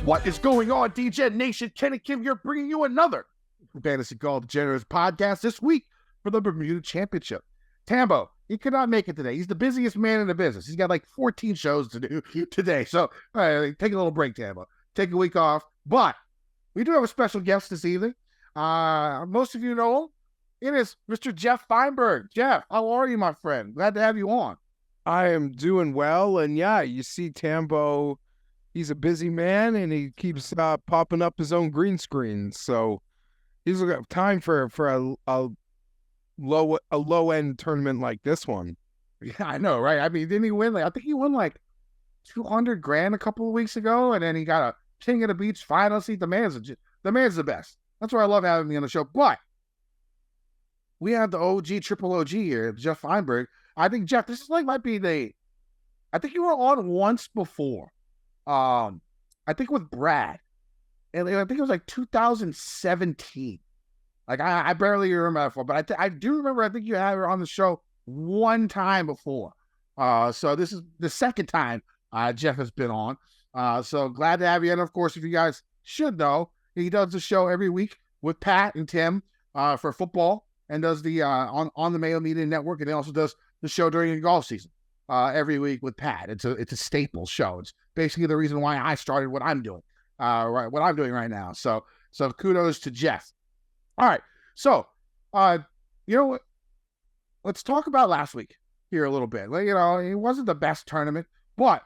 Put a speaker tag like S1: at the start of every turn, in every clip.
S1: What is going on, DJ Nation? Ken and Kim here bringing you another Fantasy Golf Degenerates podcast this week for the Bermuda Championship. Tambo, he could not make it today. He's the busiest man in the business. He's got like 14 shows to do today. So take a little break, Tambo. Take a week off. But we do have a special guest this evening. Most of you know him. It is Mr. Geoff Fienberg. Geoff, how are you, my friend? Glad to have you on.
S2: I am doing well. And yeah, you see Tambo, he's a busy man and he keeps popping up his own green screen. So he's got time for a low end tournament like this one.
S1: Yeah, I know, right? I mean, didn't he win? I think he won like $200,000 a couple of weeks ago, and then he got a King of the Beach final seat. The man's the best. That's why I love having me on the show. But we have the OG, triple OG here, Geoff Fienberg. I think, Geoff, this is might be I think you were on once before. I think with Brad. And I think it was like 2017. Like, I barely remember that before, but I do remember, I think you had her on the show one time before. So this is the second time Geoff has been on. So glad to have you. And of course, if you guys should know, he does the show every week with Pat and Tim for football, and does the on the Mayo Media Network, and he also does the show during the golf season every week with Pat. It's a staple show. It's basically the reason why I started what I'm doing right now. So kudos to Geoff. All right, so let's talk about last week here a little bit. It wasn't the best tournament, but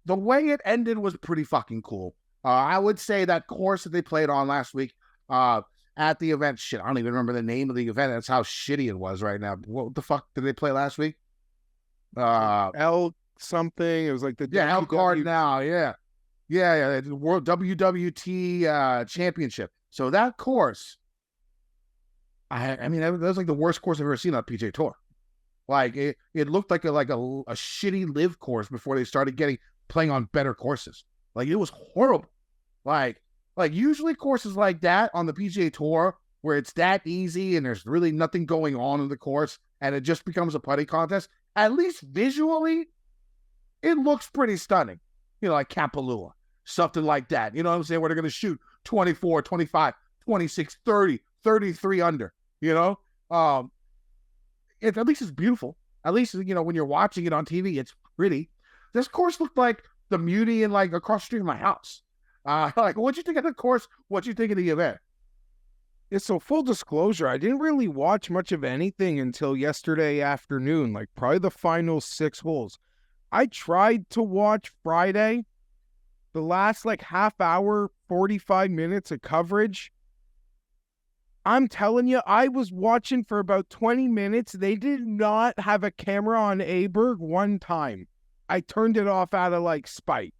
S1: the way it ended was pretty fucking cool. I would say that course that they played on last week at the event, I don't even remember the name of the event. That's how shitty it was right now. What the fuck did they play last week?
S2: L something. It was like the
S1: El Cardinal. Yeah. The World WWT Championship. So that course, I mean, that was like the worst course I've ever seen on PGA Tour. Like it looked like a shitty live course before they started playing on better courses. Like it was horrible. Like usually courses like that on the PGA Tour where it's that easy and there's really nothing going on in the course and it just becomes a putting contest. At least visually, it looks pretty stunning. Like Kapalua, something like that. You know what I'm saying? Where they're going to shoot 24, 25, 26, 30, 33 under. At least it's beautiful. At least, when you're watching it on TV, it's pretty. This course looked like the Muti and across the street of my house. What'd you think of the course? What'd you think of the event?
S2: Yeah, so full disclosure, I didn't really watch much of anything until yesterday afternoon, probably the final 6 holes. I tried to watch Friday, the last half hour, 45 minutes of coverage. I'm telling you, I was watching for about 20 minutes. They did not have a camera on Aberg one time. I turned it off out of spite.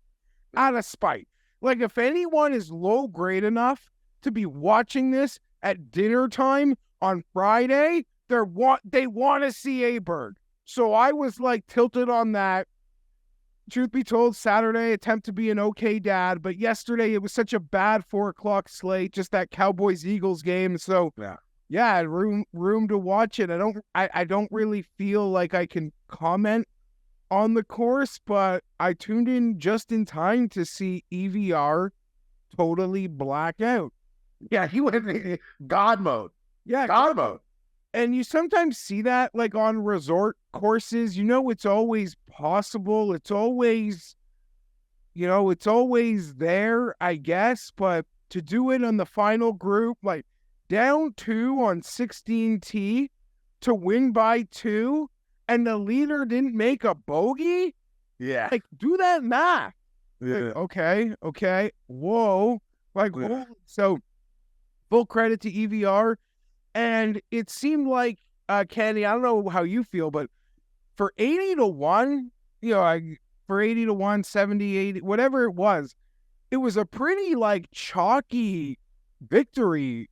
S2: Out of spite. If anyone is low grade enough to be watching this at dinner time on Friday, they want to see Aberg. So I was tilted on that. Truth be told, Saturday attempt to be an okay dad, but yesterday it was such a bad 4:00 slate, just that Cowboys-Eagles game. So yeah, room to watch it. I don't really feel like I can comment on the course, but I tuned in just in time to see EVR totally black out.
S1: Yeah, he went in God mode.
S2: Yeah,
S1: God mode.
S2: And you sometimes see that on resort courses. It's always possible. It's always, it's always there, I guess. But to do it on the final group, down 2 on 16T to win by 2, and the leader didn't make a bogey?
S1: Yeah.
S2: Do that math.
S1: Yeah.
S2: Okay. Whoa. Whoa. So full credit to EVR. And it seemed like, Kenny, I don't know how you feel, but for 80-1, for 80-1, 70, 80, whatever it was a pretty chalky victory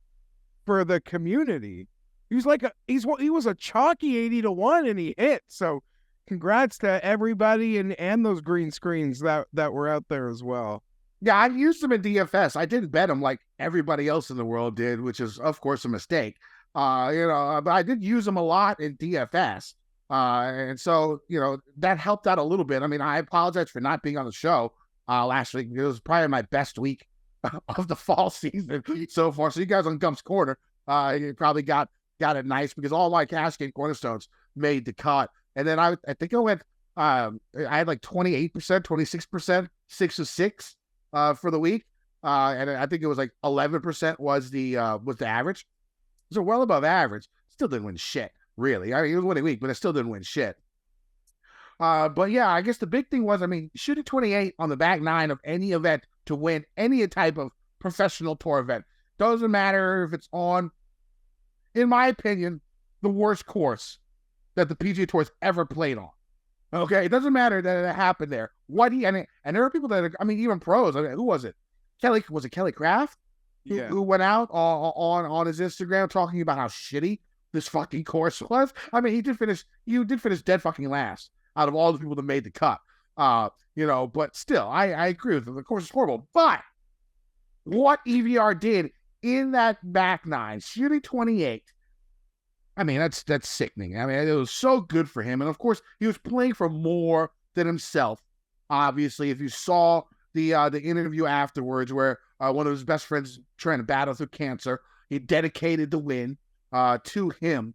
S2: for the community. He was he was a chalky 80-1 and he hit. So congrats to everybody and those green screens that were out there as well.
S1: Yeah, I used them in DFS. I didn't bet them like everybody else in the world did, which is, of course, a mistake. But I did use them a lot in DFS. And so, that helped out a little bit. I mean, I apologize for not being on the show last week. It was probably my best week of the fall season so far. So you guys on Gump's Corner, you probably got it nice because all my cash game cornerstones made the cut. And then I think I went, I had like 28%, 26%, 6 of 6 for the week. And I think it was like 11% was the average. So well above average. Still didn't win shit, really. I mean, it was winning week, but I still didn't win shit. But yeah, I guess the big thing was, I mean, shooting 28 on the back nine of any event to win any type of professional tour event. Doesn't matter if it's on, in my opinion, the worst course that the PGA Tour's ever played on. Okay, it doesn't matter that it happened there. And there are people that are, I mean, even pros. I mean, who was it? Kelly Craft?
S2: Yeah.
S1: Who went out on his Instagram talking about how shitty this fucking course was. I mean, you did finish dead fucking last out of all the people that made the cut. But still, I agree with him. The course is horrible. But what EVR did in that back nine, shooting 28, I mean, that's sickening. I mean, it was so good for him. And of course, he was playing for more than himself. Obviously, if you saw the interview afterwards where one of his best friends trying to battle through cancer, he dedicated the win to him.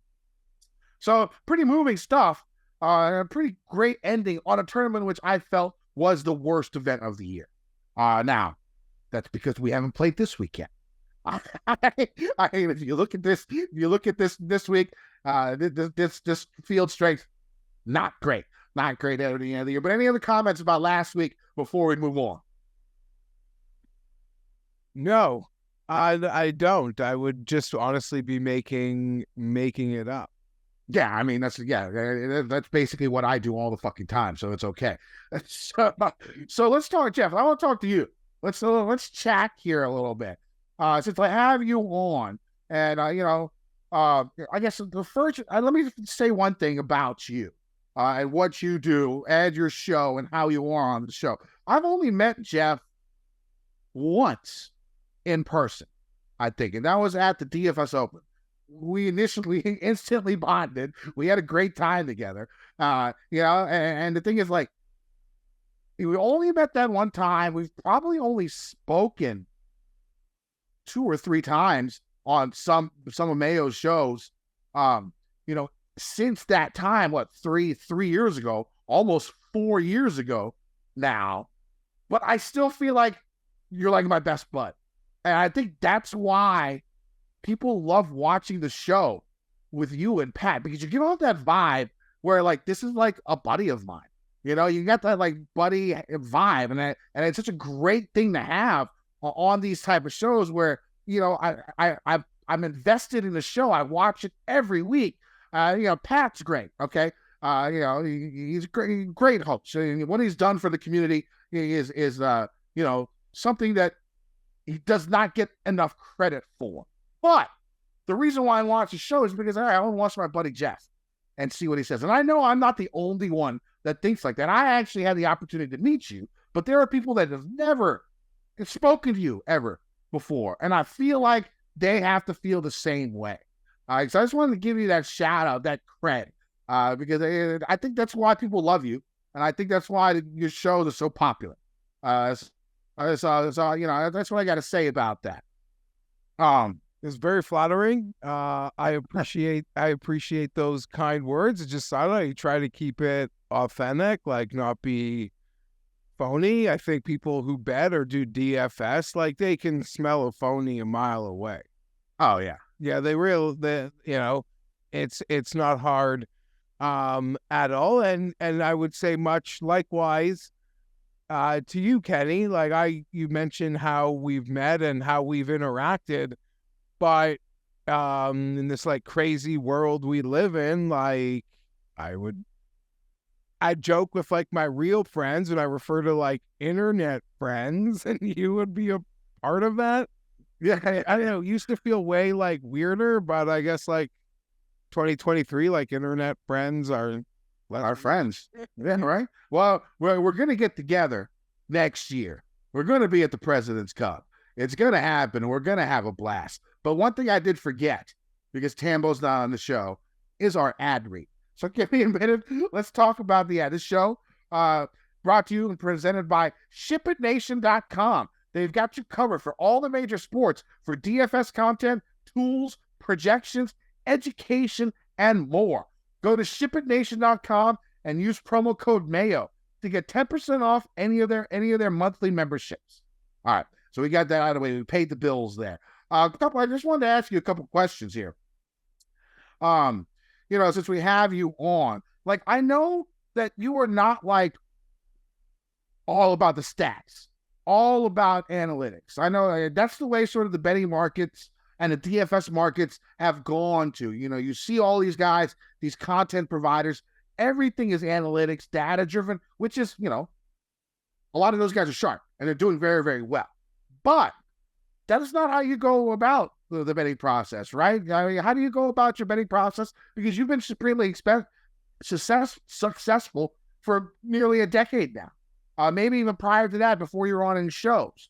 S1: So pretty moving stuff. A pretty great ending on a tournament which I felt was the worst event of the year. Now, that's because we haven't played this week yet. I mean, if you look at this week, this field strength, not great at the end of the year. But any other comments about last week before we move on?
S2: No, I don't. I would just honestly be making it up.
S1: Yeah, I mean that's basically what I do all the fucking time, so it's okay. So let's talk, Geoff. I want to talk to you. Let's chat here a little bit. Since I have you on, and I guess the first, let me say one thing about you, and what you do, and your show, and how you are on the show. I've only met Geoff once in person, I think, and that was at the DFS Open. We instantly bonded. We had a great time together, and the thing is, like, we only met that one time. We've probably only spoken 2 or 3 times on some of Mayo's shows, since that time, what, 3 years ago, almost 4 years ago now. But I still feel like you're like my best bud. And I think that's why people love watching the show with you and Pat, because you give off that vibe where, like, this is like a buddy of mine. You got that, like, buddy vibe, and it's such a great thing to have on these type of shows where, I'm invested in the show. I watch it every week. Pat's great. Okay. He's a great host. What he's done for the community is something that he does not get enough credit for. But the reason why I watch the show is because I want to watch my buddy Geoff and see what he says. And I know I'm not the only one that thinks like that. I actually had the opportunity to meet you, but there are people that have never spoken to you ever before. And I feel like they have to feel the same way. So I just wanted to give you that shout out, that credit, because I think that's why people love you. And I think that's why your shows are so popular. That's what I got to say about that.
S2: It's very flattering. I appreciate those kind words. It's just, I don't know, you try to keep it authentic, like not be phony. I think people who bet or do DFS, like, they can smell a phony a mile away.
S1: Oh yeah.
S2: Yeah, it's not hard at all. And I would say much likewise to you, Kenny. Like, you mentioned how we've met and how we've interacted, but in this, like, crazy world we live in, like, I joke with, like, my real friends and I refer to, like, internet friends, and you would be a part of that. Yeah, I don't know. It used to feel way, like, weirder, but I guess, like, 2023, like, internet friends are
S1: our friends. Yeah, right? Well, we're going to get together next year. We're going to be at the President's Cup. It's going to happen. We're going to have a blast. But one thing I did forget, because Tambo's not on the show, is our ad read. So give me a minute. Let's talk about the ad. This show brought brought to you and presented by ShipItNation.com. They've got you covered for all the major sports for DFS content, tools, projections, education, and more. Go to ShipItNation.com and use promo code Mayo to get 10% off any of their monthly memberships. All right, so we got that out of the way. We paid the bills there. I just wanted to ask you a couple questions here. Since we have you on, like, I know that you are not like all about the stats, all about analytics. I know that's the way sort of the betting markets and the DFS markets have gone to. You see all these guys, these content providers, everything is analytics, data driven, which is, a lot of those guys are sharp and they're doing very, very well. But that is not how you go about the betting process, right? I mean, how do you go about your betting process? Because you've been supremely successful for nearly a decade now. Maybe even prior to that, before you were on in shows.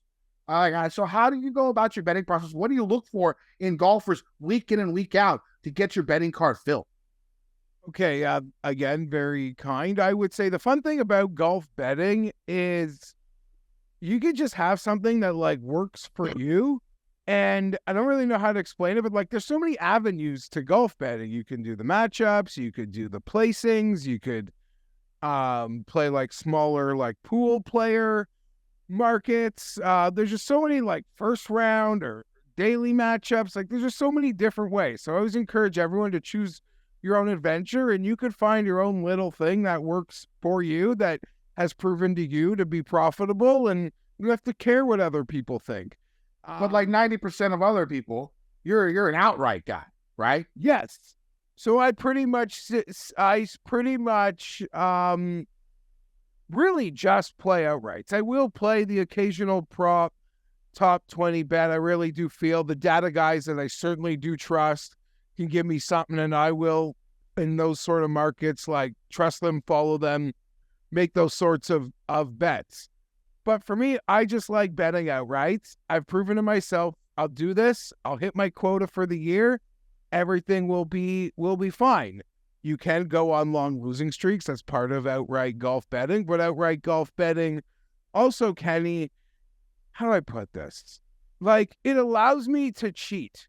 S1: So how do you go about your betting process? What do you look for in golfers week in and week out to get your betting card filled?
S2: Okay, again, very kind. I would say the fun thing about golf betting is you could just have something that like works for you. And I don't really know how to explain it, but like there's so many avenues to golf betting. You can do the matchups, you could do the placings, you could play like smaller like pool player markets. There's just so many like first round or daily matchups. Like there's just so many different ways. So I always encourage everyone to choose your own adventure, and you could find your own little thing that works for you, that has proven to you to be profitable, and you don't have to care what other people think.
S1: But like 90% of other people, you're an outright guy, right?
S2: Yes. So I pretty much really just play outrights. I will play the occasional prop top 20 bet. I really do feel the data guys that I certainly do trust can give me something, and I will, in those sort of markets, like trust them, follow them, make those sorts of bets. But for me, I just like betting outright. I've proven to myself, I'll do this. I'll hit my quota for the year. Everything will be fine. You can go on long losing streaks. That's part of outright golf betting. But outright golf betting also, Kenny, how do I put this? Like, it allows me to cheat.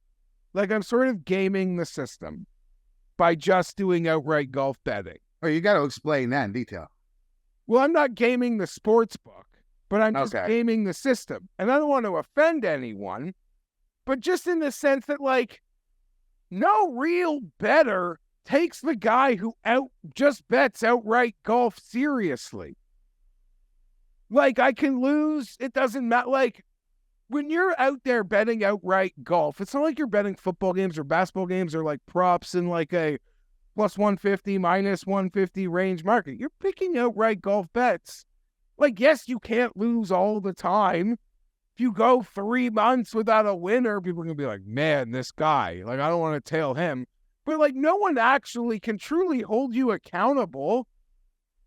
S2: Like, I'm sort of gaming the system by just doing outright golf betting.
S1: Oh, you got to explain that in detail.
S2: Well, I'm not gaming the sports book, but I'm just gaming the system. And I don't want to offend anyone, but just in the sense that, like, no real bettor takes the guy who just bets outright golf seriously. Like, I can lose. It doesn't matter. Like, when you're out there betting outright golf, it's not like you're betting football games or basketball games or like props in like a plus 150, minus 150 range market. You're picking outright golf bets. Like, yes, you can't lose all the time. If you go 3 months without a winner, people are going to be like, man, this guy, like, I don't want to tail him. But like, no one actually can truly hold you accountable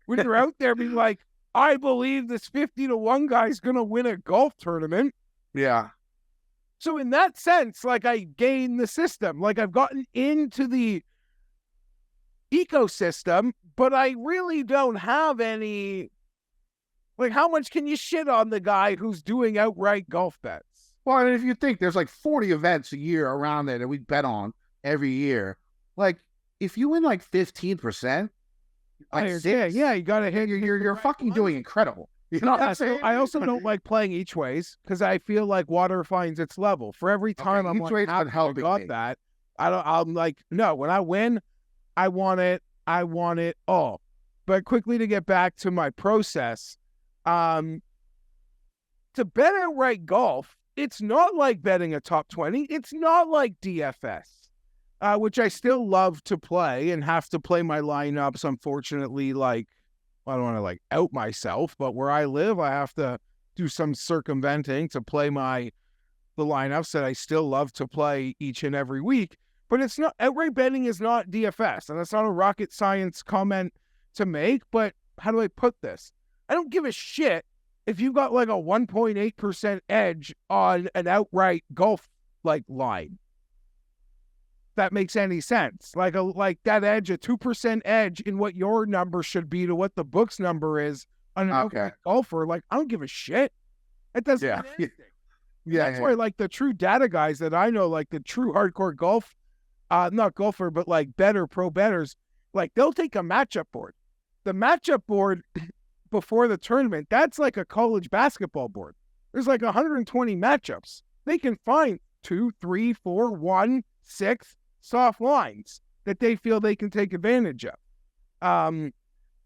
S2: when you're out there being like, I believe this 50-1 guy's going to win a golf tournament.
S1: Yeah.
S2: So in that sense, like, I gain the system. Like, I've gotten into the ecosystem, but I really don't have any. Like, how much can you shit on the guy who's doing outright golf bets?
S1: Well, and if you think there's like 40 events a year around there that we bet on every year, like, if you win like 15%, like
S2: you got to hit.
S1: You're fucking doing incredible. You know what I'm saying?
S2: I also don't like playing each ways because I feel like water finds its level. For every time I'm like, I got that. I'm like, no, when I win, I want it all. But quickly to get back to my process, to bet outright golf, it's not like betting a top 20. It's not like DFS, which I still love to play and have to play my lineups. Unfortunately, like, I don't want to like out myself, but where I live, I have to do some circumventing to play the lineups that I still love to play each and every week. But it's not, outright betting is not DFS, and that's not a rocket science comment to make. But how do I put this? I don't give a shit if you got like a 1.8% edge on an outright golf like line. That makes any sense. Like that edge, a 2% edge in what your number should be to what the book's number is on an outright golfer, like, I don't give a shit. It doesn't mean anything. That's why, like, the true data guys that I know, like the true hardcore golf, not golfer, but like pro bettors, like they'll take a matchup board. The matchup board before the tournament, that's like a college basketball board. There's like 120 matchups. They can find 2, 3, 4, 1, 6 soft lines that they feel they can take advantage of.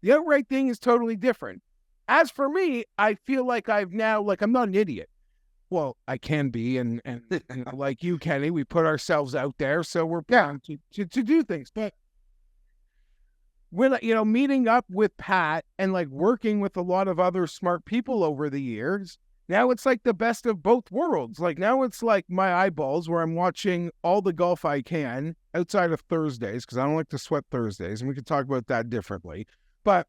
S2: The outright thing is totally different. As for me, I feel like I've now, like, I'm not an idiot. Well, I can be, and like you, Kenny, we put ourselves out there, so we're bound to do things. But when, meeting up with Pat and like working with a lot of other smart people over the years, now it's like the best of both worlds. Like now it's like my eyeballs where I'm watching all the golf I can outside of Thursdays, because I don't like to sweat Thursdays, and we could talk about that differently. But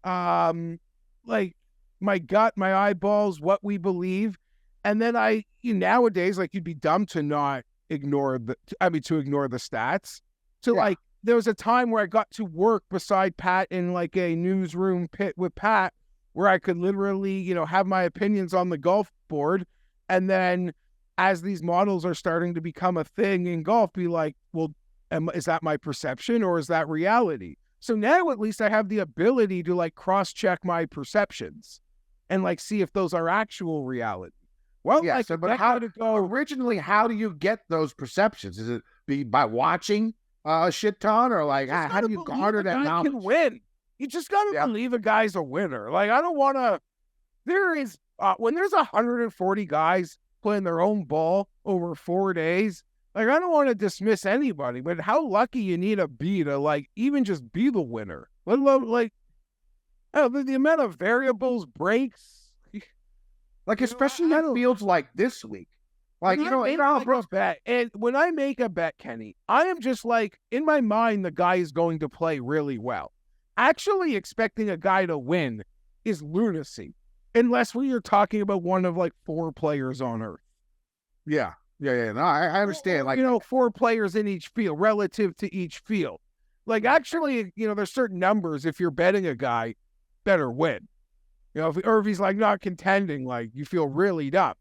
S2: like my gut, my eyeballs, what we believe. And then nowadays, like, you'd be dumb to not ignore the stats. So like, there was a time where I got to work beside Pat in like a newsroom pit with Pat, where I could literally, have my opinions on the golf board. And then as these models are starting to become a thing in golf, be like, well, is that my perception or is that reality? So now at least I have the ability to like cross-check my perceptions and like see if those are actual reality. Well,
S1: yeah. So, but how do you get those perceptions? Is it by watching a shit ton, or like how do you garner that knowledge?
S2: Can win. You just gotta believe a guy's a winner. Like I don't want to. There is when there's 140 guys playing their own ball over 4 days. Like I don't want to dismiss anybody, but how lucky you need to be to like even just be the winner. Let alone like the amount of variables, breaks.
S1: Like, especially in fields like this week. Like,
S2: bet. And when I make a bet, Kenny, I am just like, in my mind, the guy is going to play really well. Actually expecting a guy to win is lunacy. Unless we are talking about one of like 4 players on earth.
S1: Yeah. No, I understand. Like,
S2: 4 players in each field relative to each field. Like, actually, there's certain numbers. If you're betting a guy, better win. If he's like not contending, like you feel really dumb.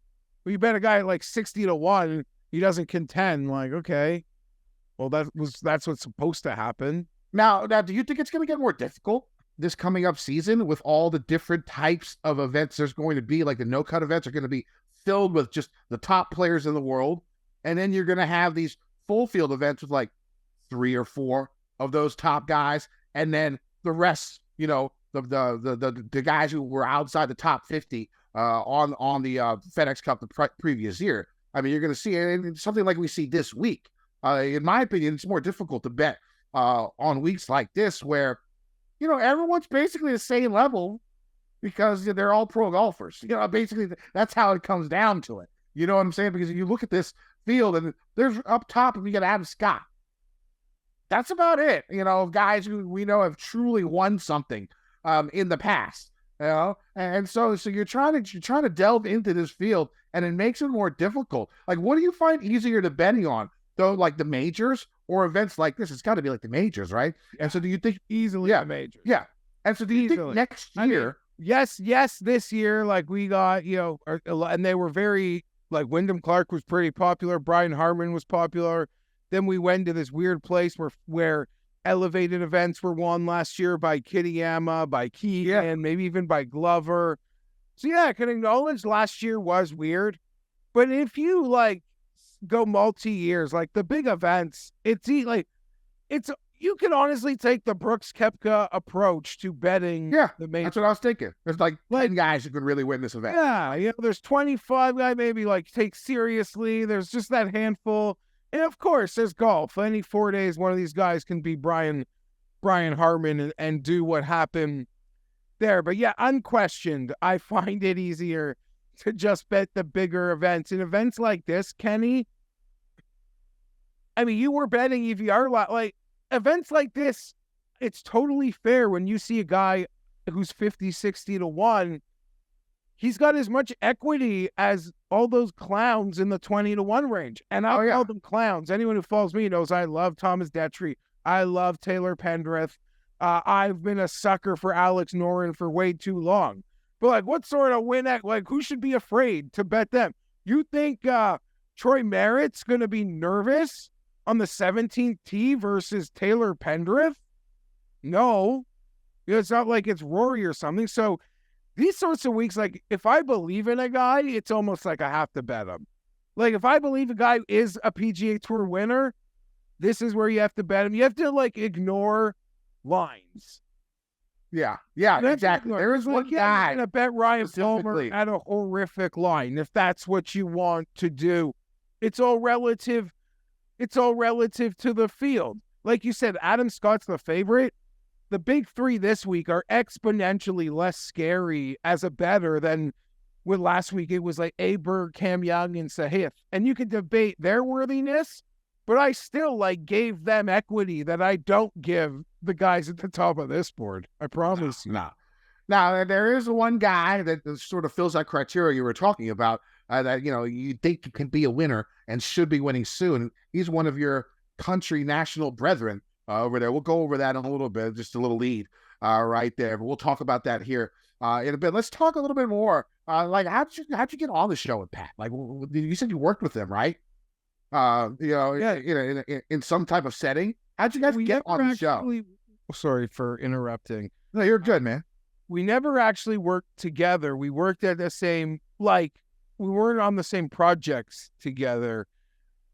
S2: But you bet a guy at like 60-1, he doesn't contend. Like, okay, well that's what's supposed to happen.
S1: Now, do you think it's going to get more difficult this coming up season with all the different types of events there's going to be? Like the no-cut events are going to be filled with just the top players in the world, and then you're going to have these full field events with like 3 or 4 of those top guys, and then the rest, the guys who were outside the top 50 on the FedEx Cup the previous year. I mean, you're going to see something like we see this week. In my opinion, it's more difficult to bet on weeks like this where, everyone's basically the same level because they're all pro golfers. Basically that's how it comes down to it. You know what I'm saying? Because if you look at this field and there's up top, we got Adam Scott. That's about it. Guys who we know have truly won something in the past, and so you're trying to delve into this field, and it makes it more difficult. Like, what do you find easier to betting on, though? Like the majors or events like this? It's got to be like the majors, right? And so, do you think
S2: easily the majors?
S1: Yeah. And so, do you think next year?
S2: Yes. This year, like we got, and they were very like Wyndham Clark was pretty popular. Brian Harmon was popular. Then we went to this weird place where elevated events were won last year by Kitayama, by Keegan, maybe even by Glover. So I can acknowledge last year was weird. But if you like go multi-years, like the big events, you can honestly take the Brooks Koepka approach to betting.
S1: Yeah,
S2: the major.
S1: That's what I was thinking. There's like 10 guys who could really win this event.
S2: Yeah, there's 25 guys maybe like take seriously. There's just that handful. And of course, there's golf. Any 4 days, one of these guys can be Brian Harmon and do what happened there. But unquestioned, I find it easier to just bet the bigger events. In events like this, Kenny, I mean, you were betting EVR like events like this. It's totally fair when you see a guy who's 50-60-1. He's got as much equity as all those clowns in the 20-1 range. And I'll call them clowns. Anyone who follows me knows I love Thomas Detry. I love Taylor Pendrith. I've been a sucker for Alex Noren for way too long. But like, what sort of who should be afraid to bet them? You think Troy Merritt's going to be nervous on the 17th tee versus Taylor Pendrith? No. It's not like it's Rory or something. So these sorts of weeks, like if I believe in a guy, it's almost like I have to bet him. Like if I believe a guy is a PGA Tour winner, this is where you have to bet him. You have to like ignore lines.
S1: Yeah, exactly. There is one guy.
S2: I'm going to bet Ryan Palmer at a horrific line if that's what you want to do. It's all relative. It's all relative to the field. Like you said, Adam Scott's the favorite. The big three this week are exponentially less scary as a bettor than with last week. It was like Aberg, Cam Young, and Sahith. And you could debate their worthiness, but I still like gave them equity that I don't give the guys at the top of this board. I promise.
S1: No. Now, there is one guy that sort of fills that criteria you were talking about, that, you think can be a winner and should be winning soon. He's one of your country national brethren over there. We'll go over that in a little bit, just a little lead right there. But we'll talk about that here in a bit. Let's talk a little bit more. Like, how'd you get on the show with Pat? Like, you said you worked with him, right? In some type of setting. How'd you guys get on the show?
S2: Sorry for interrupting.
S1: No, you're good, man.
S2: We never actually worked together. We worked at the same, we weren't on the same projects together.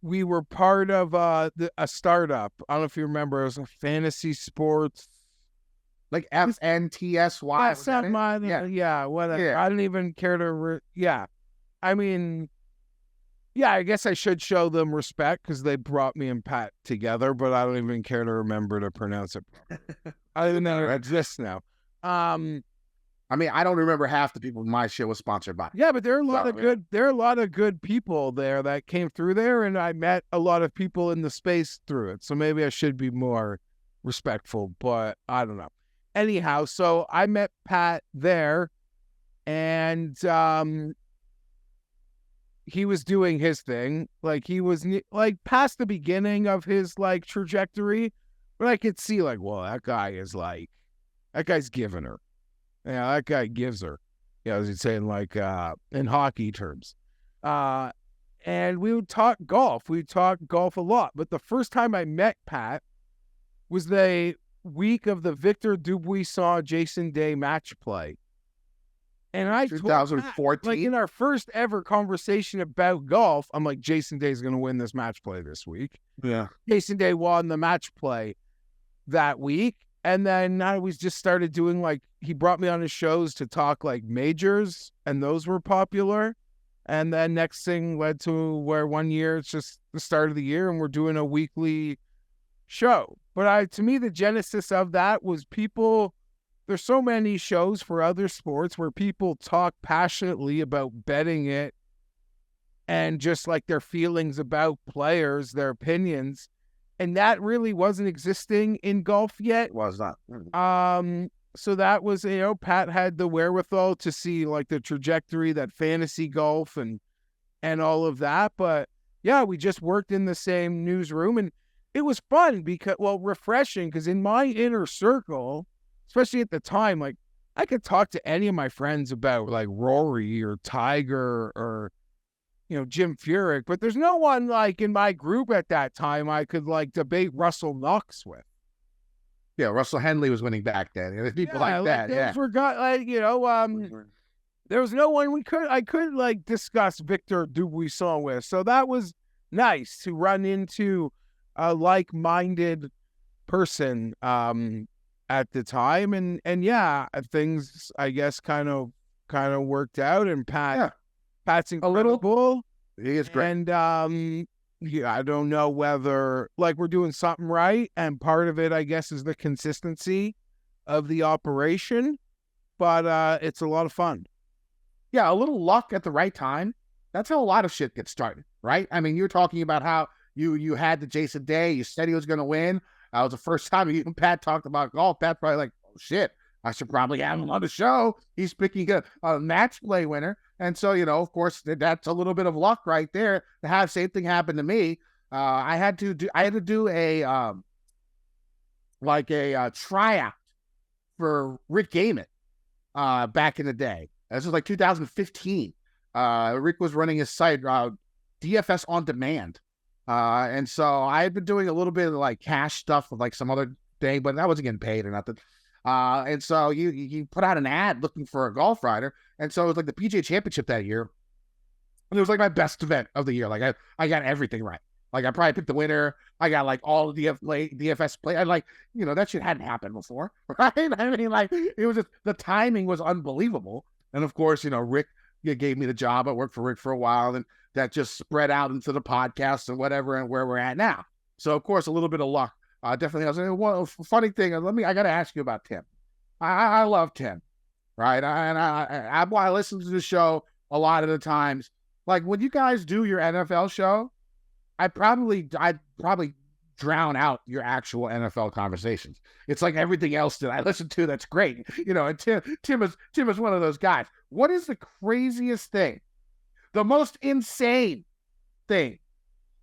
S2: We were part of a startup. I don't know if you remember. It was a fantasy sports.
S1: Like FNTSY.
S2: Yeah, whatever. Yeah. I don't even care to... I mean... Yeah, I guess I should show them respect because they brought me and Pat together, but I don't even care to remember to pronounce it properly. I don't even know it exists now.
S1: I mean, I don't remember half the people my show was sponsored by.
S2: Yeah, but there are a lot of good people there that came through there, and I met a lot of people in the space through it. So maybe I should be more respectful, but I don't know. Anyhow, so I met Pat there, and he was doing his thing. Like, he was like past the beginning of his like trajectory, but I could see like, well, that guy's giving her. Yeah, that guy gives her. Yeah, as he's saying, like in hockey terms. And we would talk golf. We talk golf a lot. But the first time I met Pat was the week of the Victor Dubuisson Jason Day match play. And I
S1: 2014,
S2: like in our first ever conversation about golf, I'm like, Jason Day's going to win this match play this week.
S1: Yeah.
S2: Jason Day won the match play that week. And then I was just started doing he brought me on his shows to talk like majors, and those were popular. And then next thing led to where one year it's just the start of the year and we're doing a weekly show. But to me, the genesis of that was there's so many shows for other sports where people talk passionately about betting it and just like their feelings about players, their opinions. And that really wasn't existing in golf yet.
S1: It was not.
S2: So that was, Pat had the wherewithal to see like the trajectory that fantasy golf and all of that. But yeah, we just worked in the same newsroom, and it was fun refreshing because in my inner circle, especially at the time, like I could talk to any of my friends about like Rory or Tiger or, Jim Furyk, but there's no one like in my group at that time I could like debate Russell Knox with.
S1: Yeah, Russell Henley was winning back then. There's people like that. Yeah,
S2: forgot there was no one I could like discuss Victor Dubuisson with. So that was nice to run into a like-minded person at the time, and yeah, things I guess kind of worked out, and Pat's incredible.
S1: He is great.
S2: And I don't know whether like we're doing something right, and part of it I guess is the consistency of the operation, but it's a lot of fun.
S1: Yeah, a little luck at the right time. That's how a lot of shit gets started, right? I mean, you're talking about how you had the Jason Day, you said he was going to win. That was the first time even Pat talked about golf. Pat probably like, oh shit, I should probably have him on the show. He's picking a match play winner. And so, of course, that's a little bit of luck right there. To have same thing happen to me. I had to do a like a tryout for Rick Gaiman back in the day. This was like 2015. Rick was running his site, DFS On Demand. And so I had been doing a little bit of like cash stuff with like some other thing, but I wasn't getting paid or nothing. And so you put out an ad looking for a golf rider. And so it was like the PGA Championship that year. And it was like my best event of the year. Like I got everything right. Like I probably picked the winner. I got like all the DFS play. I like, that shit hadn't happened before, right? I mean, like it was just, the timing was unbelievable. And of course, Rick gave me the job. I worked for Rick for a while, and that just spread out into the podcast and whatever, and where we're at now. So of course, a little bit of luck. Definitely. I was like, well, funny thing. I got to ask you about Tim. I love Tim, right? I listen to the show a lot of the times. Like when you guys do your NFL show, I'd probably drown out your actual NFL conversations. It's like everything else that I listen to that's great. And Tim is one of those guys. What is the craziest thing, the most insane thing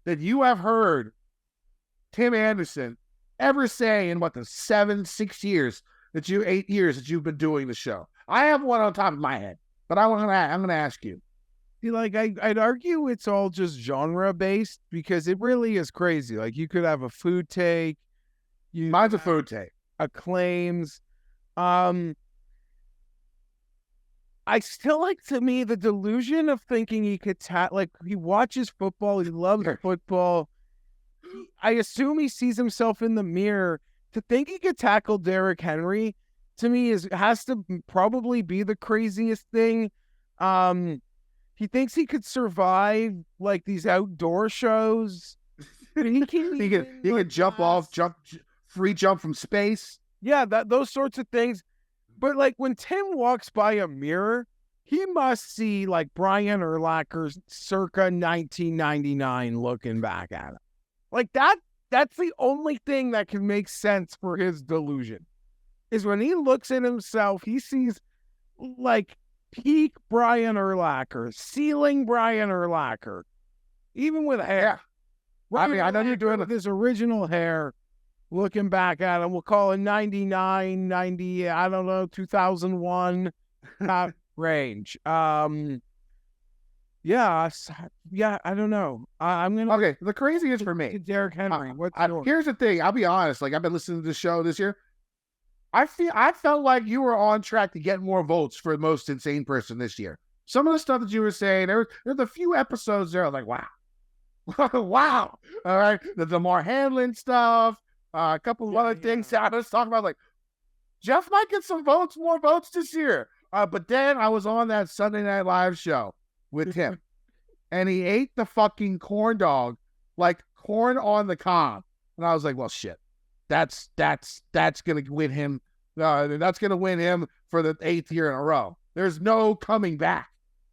S1: that you have heard Tim Anderson ever say in 8 years that you've been doing the show? I have one on top of my head, but I'm gonna ask you.
S2: Like I'd argue it's all just genre based, because it really is crazy. Like you could have a food take.
S1: Mine's a food take.
S2: Acclaims. I still like, to me, the delusion of thinking he could like he watches football, he loves football. I assume he sees himself in the mirror. To think he could tackle Derrick Henry, to me, has to probably be the craziest thing. He thinks he could survive like these outdoor shows. He
S1: can free jump from space.
S2: Yeah, those sorts of things. But like when Tim walks by a mirror, he must see like Brian Urlacher circa 1999 looking back at him. Like that's the only thing that can make sense for his delusion, is when he looks at himself, he sees like peak Brian Urlacher, ceiling Brian Urlacher, even with hair.
S1: Yeah. I know you're doing
S2: with his original hair, looking back at him. We'll call it 99, 90, I don't know, 2001 range. Yeah, I don't know. I'm gonna.
S1: Okay, the craziest for me,
S2: Derrick Henry.
S1: Here's the thing. I'll be honest. Like I've been listening to the show this year. I felt like you were on track to get more votes for the most insane person this year. Some of the stuff that you were saying, there's a few episodes there. I was like, wow, wow. All right, the Damar Hamlin stuff, a couple of other things I was talking about. Like Geoff might get more votes this year. But then I was on that Sunday Night Live show with him, and he ate the fucking corn dog, like corn on the cob, and I was like, well, shit. That's gonna win him. That's gonna win him for the 8th year in a row. There's no coming back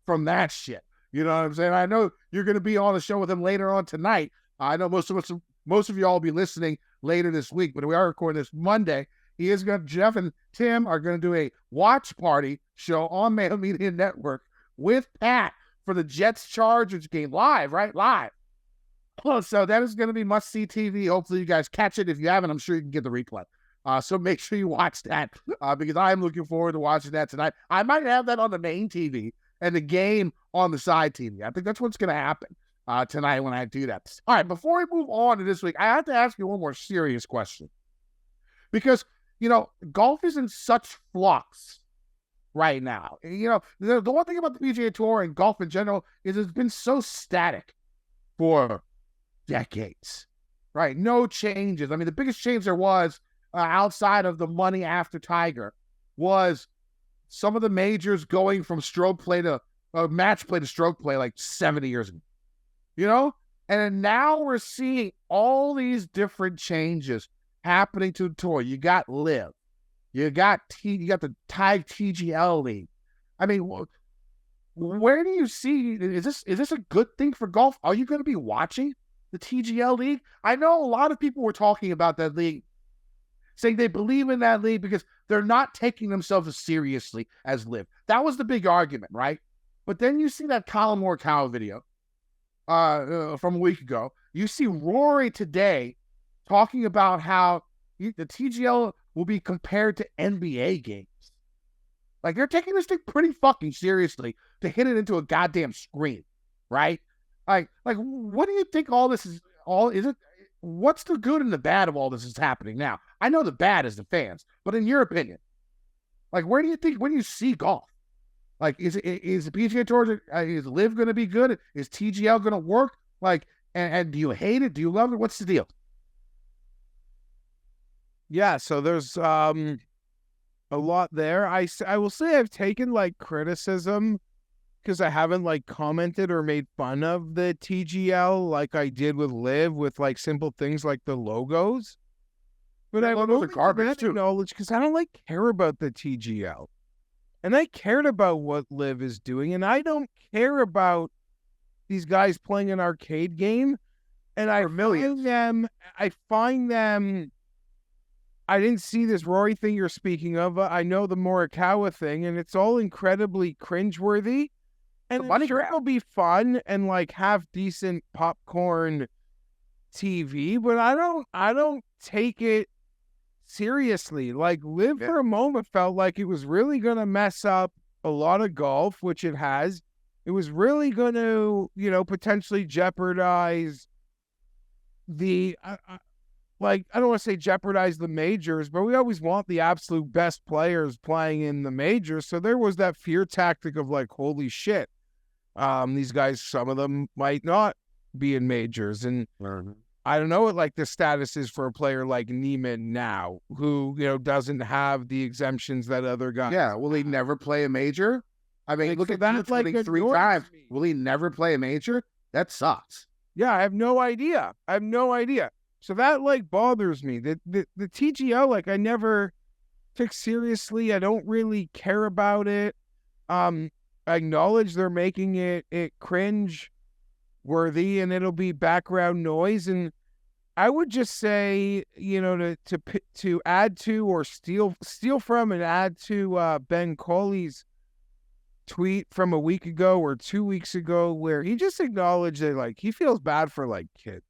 S1: from that shit. You know what I'm saying? I know you're gonna be on the show with him later on tonight. I know most of y'all will be listening later this week, but we are recording this Monday. Geoff and Tim are gonna do a watch party show on Mayo Media Network with Pat for the Jets Chargers game live, right? Live. So that is going to be must-see TV. Hopefully you guys catch it. If you haven't, I'm sure you can get the replay. So make sure you watch that because I'm looking forward to watching that tonight. I might have that on the main TV and the game on the side TV. I think that's what's going to happen tonight when I do that. All right, before we move on to this week, I have to ask you one more serious question. Because, golf is in such flux right now. The one thing about the PGA Tour and golf in general is it's been so static for decades, right? No changes. I mean, the biggest change there was outside of the money after Tiger was some of the majors going from stroke play to match play to stroke play like 70 years ago, and now we're seeing all these different changes happening to the tour. You got LIV, you got the TIG TGL League. I mean, where do you see, is this a good thing for golf? Are you going to be watching the TGL League? I know a lot of people were talking about that league, saying they believe in that league because they're not taking themselves as seriously as LIV. That was the big argument, right? But then you see that Colin Morikawa video from a week ago. You see Rory today talking about how the TGL will be compared to NBA games. Like, they're taking this thing pretty fucking seriously to hit it into a goddamn screen, right? Like, what do you think all this is? Is it? What's the good and the bad of all this is happening now? I know the bad is the fans, but in your opinion, like, where do you think when you see golf? Like, is the PGA Tour, is Live going to be good? Is TGL going to work? Like, and do you hate it? Do you love it? What's the deal?
S2: Yeah, so there's a lot there. I will say I've taken like criticism because I haven't like commented or made fun of the TGL like I did with Live with like simple things like the logos. But I would only garbage too. Knowledge because I don't like care about the TGL. And I cared about what Live is doing, and I don't care about these guys playing an arcade game. And I find them. I didn't see this Rory thing you're speaking of. I know the Morikawa thing, and it's all incredibly cringeworthy. And I'm sure it'll be fun and like have decent popcorn TV, but I don't take it seriously. Like Live for a moment felt like it was really going to mess up a lot of golf, which it has. It was really going to, potentially jeopardize the, I don't want to say jeopardize the majors, but we always want the absolute best players playing in the majors. So there was that fear tactic of like, holy shit, these guys, some of them might not be in majors. And I don't know what like the status is for a player like Neiman now, who, doesn't have the exemptions that other guys.
S1: Yeah. Will he never play a major? I mean, look at that, like 3 times. Will he never play a major? That sucks.
S2: Yeah. I have no idea. So that like bothers me. The TGO, like I never took seriously. I don't really care about it. I acknowledge they're making it cringe worthy and it'll be background noise. And I would just say, to add to or steal from and add to Ben Coley's tweet from a week ago or 2 weeks ago, where he just acknowledged that like he feels bad for like kids.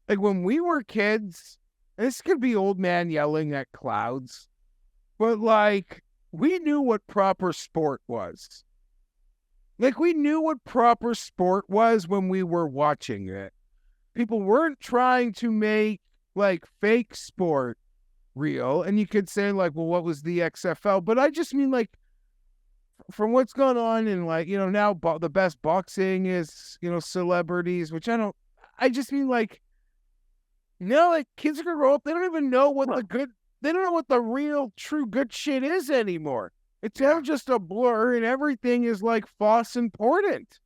S2: Like when we were kids, this could be old man yelling at clouds, but like we knew what proper sport was. Like we knew what proper sport was when we were watching it. People weren't trying to make like fake sport real. And you could say like, well, what was the XFL? But I just mean like from what's going on in like, now the best boxing is, celebrities, which I just mean like, like kids are gonna grow up. They don't even know what they don't know what the real true good shit is anymore. It's all just a blur and everything is like false important.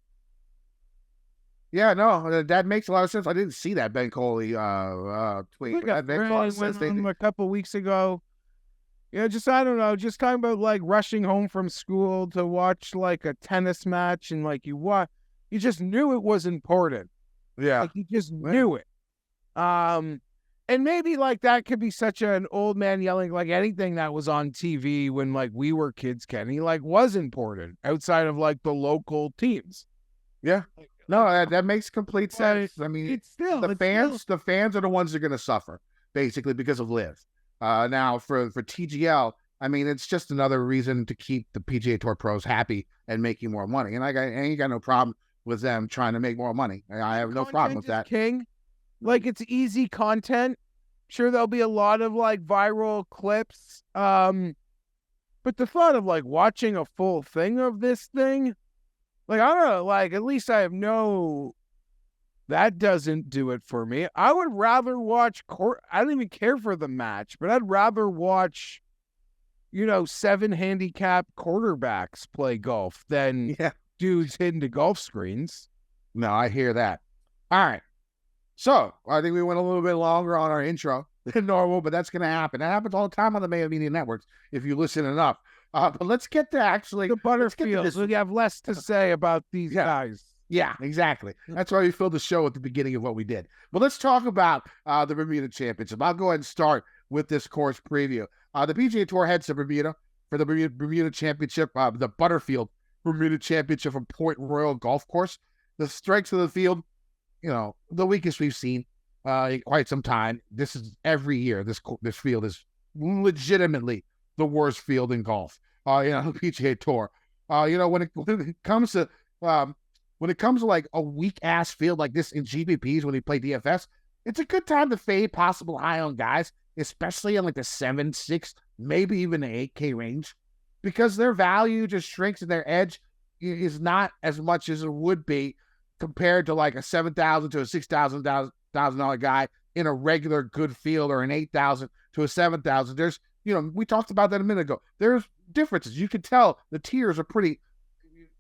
S1: Yeah, no, that makes a lot of sense. I didn't see that Ben Coley tweet. That makes a lot of sense.
S2: A couple weeks ago. Just talking about like rushing home from school to watch like a tennis match and like you just knew it was important.
S1: Yeah.
S2: Like you just knew it. And maybe like that could be such an old man yelling, like anything that was on TV when like we were kids, Kenny, like was important outside of like the local teams.
S1: Yeah. No, that makes complete sense. I mean, the fans are the ones that are going to suffer basically because of Live. Now for TGL, I mean, it's just another reason to keep the PGA Tour pros happy and making more money. And I ain't got no problem with them trying to make more money. I have no problem with that.
S2: King. Like it's easy content. Sure, there'll be a lot of like viral clips. But the thought of like watching a full thing of this thing, like I don't know, like at least that doesn't do it for me. I would rather watch I don't even care for the match, but I'd rather watch 7 handicap quarterbacks play golf than dudes into golf screens.
S1: No, I hear that. All right. So I think we went a little bit longer on our intro than normal, but that's going to happen. That happens all the time on the Mayo Media Networks if you listen enough. But let's get to actually
S2: the Butterfields. We have less to say about these guys.
S1: Yeah, exactly. That's why we filled the show at the beginning of what we did. But let's talk about the Bermuda Championship. I'll go ahead and start with this course preview. The PGA Tour heads to Bermuda for the Bermuda Championship, the Butterfield Bermuda Championship from Point Royal Golf Course. The strikes of the field, the weakest we've seen. quite some time. This is every year. This field is legitimately the worst field in golf. The PGA Tour. When it comes to like a weak ass field like this in GPPs when you play DFS, it's a good time to fade possible high on guys, especially in like the 7, 6, maybe even the 8K range, because their value just shrinks and their edge is not as much as it would be compared to like a $7,000 to a $6,000 guy in a regular good field, or an $8,000 to a $7,000. There's, we talked about that a minute ago. There's differences. You can tell the tiers are pretty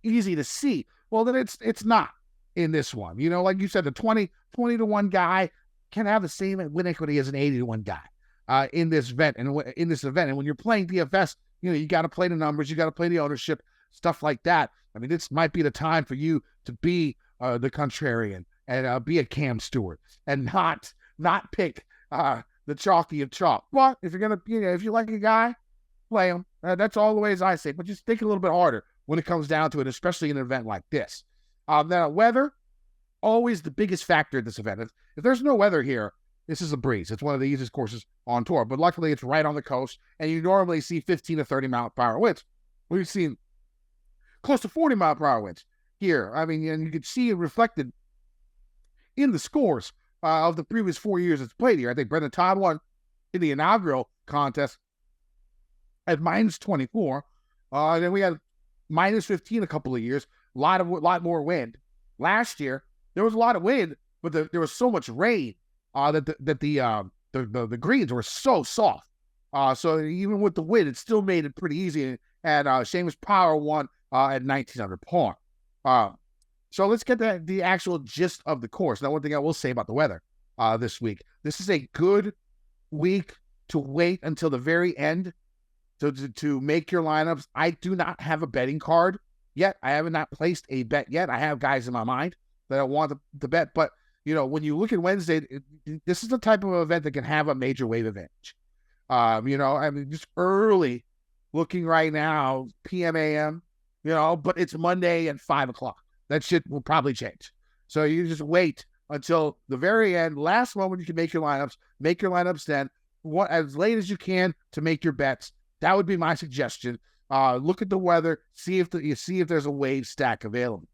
S1: easy to see. Well, then it's not in this one. Like you said, the 20 to 1 guy can have the same win equity as an 80 to 1 guy in this event. And when you're playing DFS, you got to play the numbers, you got to play the ownership, stuff like that. I mean, this might be the time for you to be the contrarian and be a Cam Stewart and not pick the chalky of chalk. But if you're gonna, if you like a guy, play him. That's all the ways I say. But just think a little bit harder when it comes down to it, especially in an event like this. Now, weather, always the biggest factor in this event. If there's no weather here, this is a breeze. It's one of the easiest courses on tour. But luckily, it's right on the coast, and you normally see 15 to 30 mile per hour winds. We've seen close to 40 mile per hour winds here. I mean, and you can see it reflected in the scores of the previous 4 years it's played here. I think Brendan Todd won in the inaugural contest at -24. Then we had -15 a couple of years. A lot more wind. Last year there was a lot of wind, but there was so much rain that the greens were so soft. So even with the wind, it still made it pretty easy. And Seamus Power won at 19 under par. So let's get the actual gist of the course. Now, one thing I will say about the weather this week, this is a good week to wait until the very end to make your lineups. I do not have a betting card yet. I have not placed a bet yet. I have guys in my mind that I want to bet. But, when you look at Wednesday, this is the type of event that can have a major wave advantage. Just early looking right now, PM, AM, but it's Monday at 5 o'clock. That shit will probably change. So you just wait until the very end, last moment you can make your lineups. Make your lineups then, as late as you can to make your bets. That would be my suggestion. Look at the weather, see if there's a wave stack available.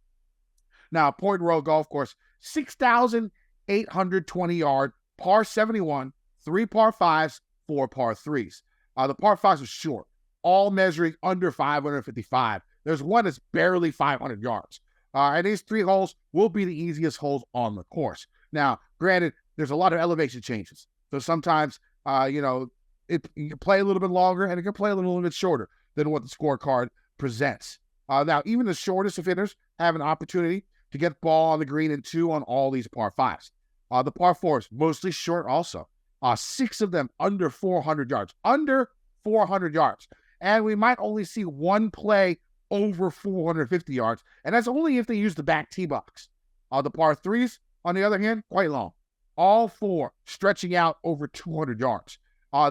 S1: Now, Point Royal Golf Course, 6,820 yard, par 71, 3 par 5s, 4 par 3s. The par 5s are short, all measuring under 555. There's one that's barely 500 yards. And these 3 holes will be the easiest holes on the course. Now, granted, there's a lot of elevation changes. So sometimes, you can play a little bit longer and it can play a little bit shorter than what the scorecard presents. Now, even the shortest of hitters have an opportunity to get the ball on the green and 2 on all these par 5s. The par 4s, mostly short also. 6 of them under 400 yards. Under 400 yards. And we might only see one play over 450 yards, and that's only if they use the back tee box. The par 3s, on the other hand, quite long. All 4 stretching out over 200 yards.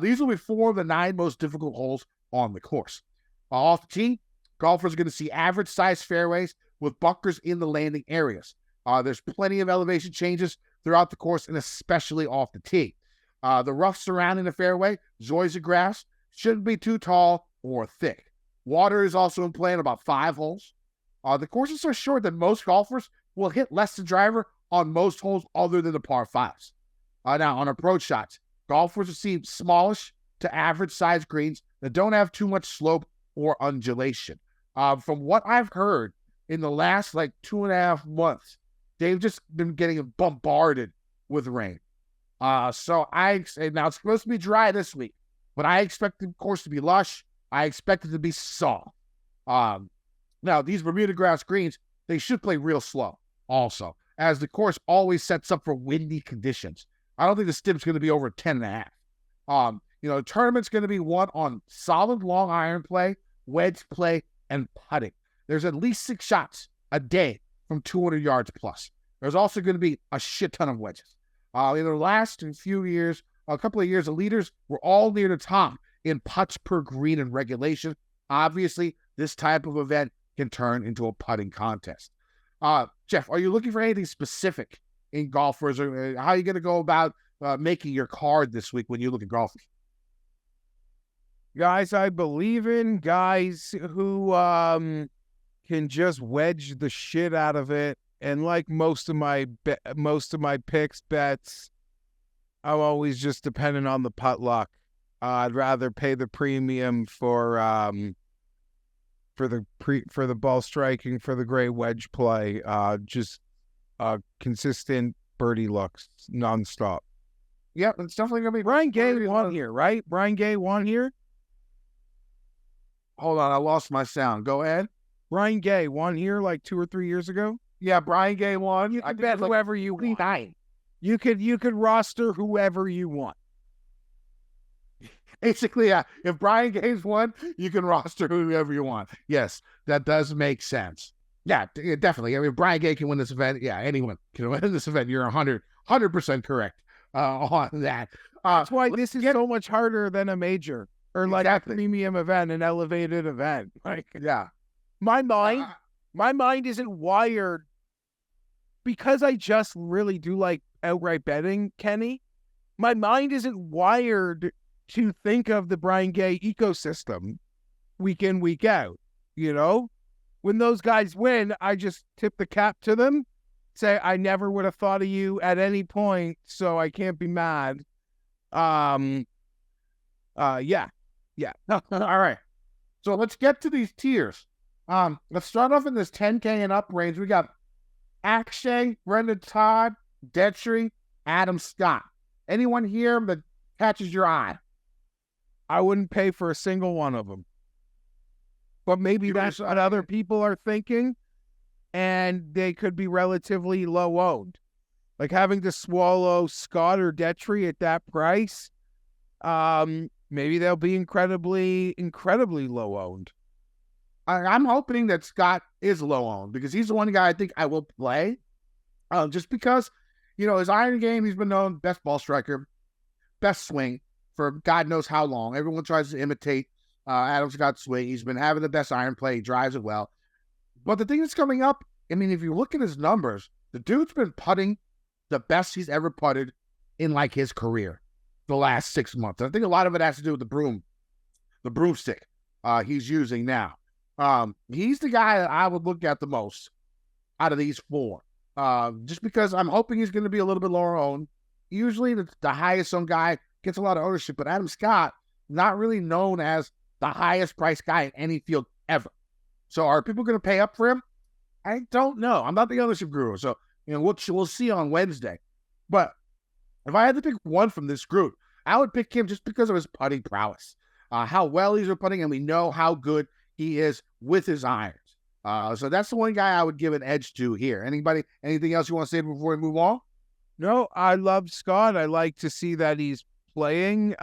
S1: These will be 4 of the 9 most difficult holes on the course. Off the tee, golfers are going to see average size fairways with bunkers in the landing areas. There's plenty of elevation changes throughout the course, and especially off the tee. The rough surrounding the fairway, zoysia grass, shouldn't be too tall or thick. Water is also in play in about 5 holes. The courses are short that most golfers will hit less than driver on most holes other than the par 5s. Now, on approach shots, golfers will see smallish to average size greens that don't have too much slope or undulation. From what I've heard in the last 2.5 months, they've just been getting bombarded with rain. So I say now it's supposed to be dry this week, but I expect the course to be lush. I expect it to be soft. Now, these Bermuda grass greens, they should play real slow also, as the course always sets up for windy conditions. I don't think the stip's going to be over 10.5. The tournament's going to be won on solid long iron play, wedge play, and putting. There's at least 6 shots a day from 200 yards plus. There's also going to be a shit ton of wedges. In the last few years, a couple of years, the leaders were all near the top in putts per green and regulation. Obviously, this type of event can turn into a putting contest. Geoff, are you looking for anything specific in golfers, or how are you going to go about making your card this week when you look at golfers?
S2: Guys, I believe in guys who can just wedge the shit out of it. And like most of my bets, I'm always just dependent on the putt luck. I'd rather pay the premium for the ball striking, for the great wedge play. Just consistent birdie looks nonstop.
S1: Yep, it's definitely gonna be.
S2: Brian Gay won here, right? Brian Gay won here.
S1: Hold on, I lost my sound. Go ahead.
S2: Brian Gay won here like 2 or 3 years ago.
S1: Yeah, Brian Gay won.
S2: You can bet whoever you want.
S1: 9.
S2: You could roster whoever you want.
S1: Basically, yeah. If Brian Gay's won, you can roster whoever you want. Yes, that does make sense. Yeah, definitely. I mean, if Brian Gay can win this event, yeah, anyone can win this event. You're 100% correct on that.
S2: That's why this is so much harder than a major or like a premium event, an elevated event. Like,
S1: yeah,
S2: my mind isn't wired because I just really do like outright betting, Kenny. My mind isn't wired to think of the Brian Gay ecosystem week in, week out. You know, when those guys win, I just tip the cap to them, say, I never would have thought of you at any point, so I can't be mad. Yeah.
S1: All right. So let's get to these tiers. Let's start off in this 10K and up range. We got Akshay, Brendan Todd, Detry, Adam Scott. Anyone here that catches your eye?
S2: I wouldn't pay for a single one of them. But maybe that's what other people are thinking, and they could be relatively low owned. Like having to swallow Scott or Detry at that price, maybe they'll be incredibly low owned.
S1: I'm hoping that Scott is low owned because he's the one guy I think I will play. Just because, his iron game, he's been known best ball striker, best swing for God knows how long. Everyone tries to imitate Adam Scott's swing. He's been having the best iron play. He drives it well. But the thing that's coming up, I mean, if you look at his numbers, the dude's been putting the best he's ever putted in like his career the last 6 months. I think a lot of it has to do with the broomstick he's using now. He's the guy that I would look at the most out of these 4. Just because I'm hoping he's going to be a little bit lower owned. Usually the highest owned guy gets a lot of ownership, but Adam Scott, not really known as the highest priced guy in any field ever. So are people going to pay up for him? I don't know. I'm not the ownership guru. So, we'll see on Wednesday. But if I had to pick one from this group, I would pick him just because of his putting prowess, how well he's been putting, and we know how good he is with his irons. So that's the one guy I would give an edge to here. Anything else you want to say before we move on?
S2: No, I love Scott. I like to see that he's playing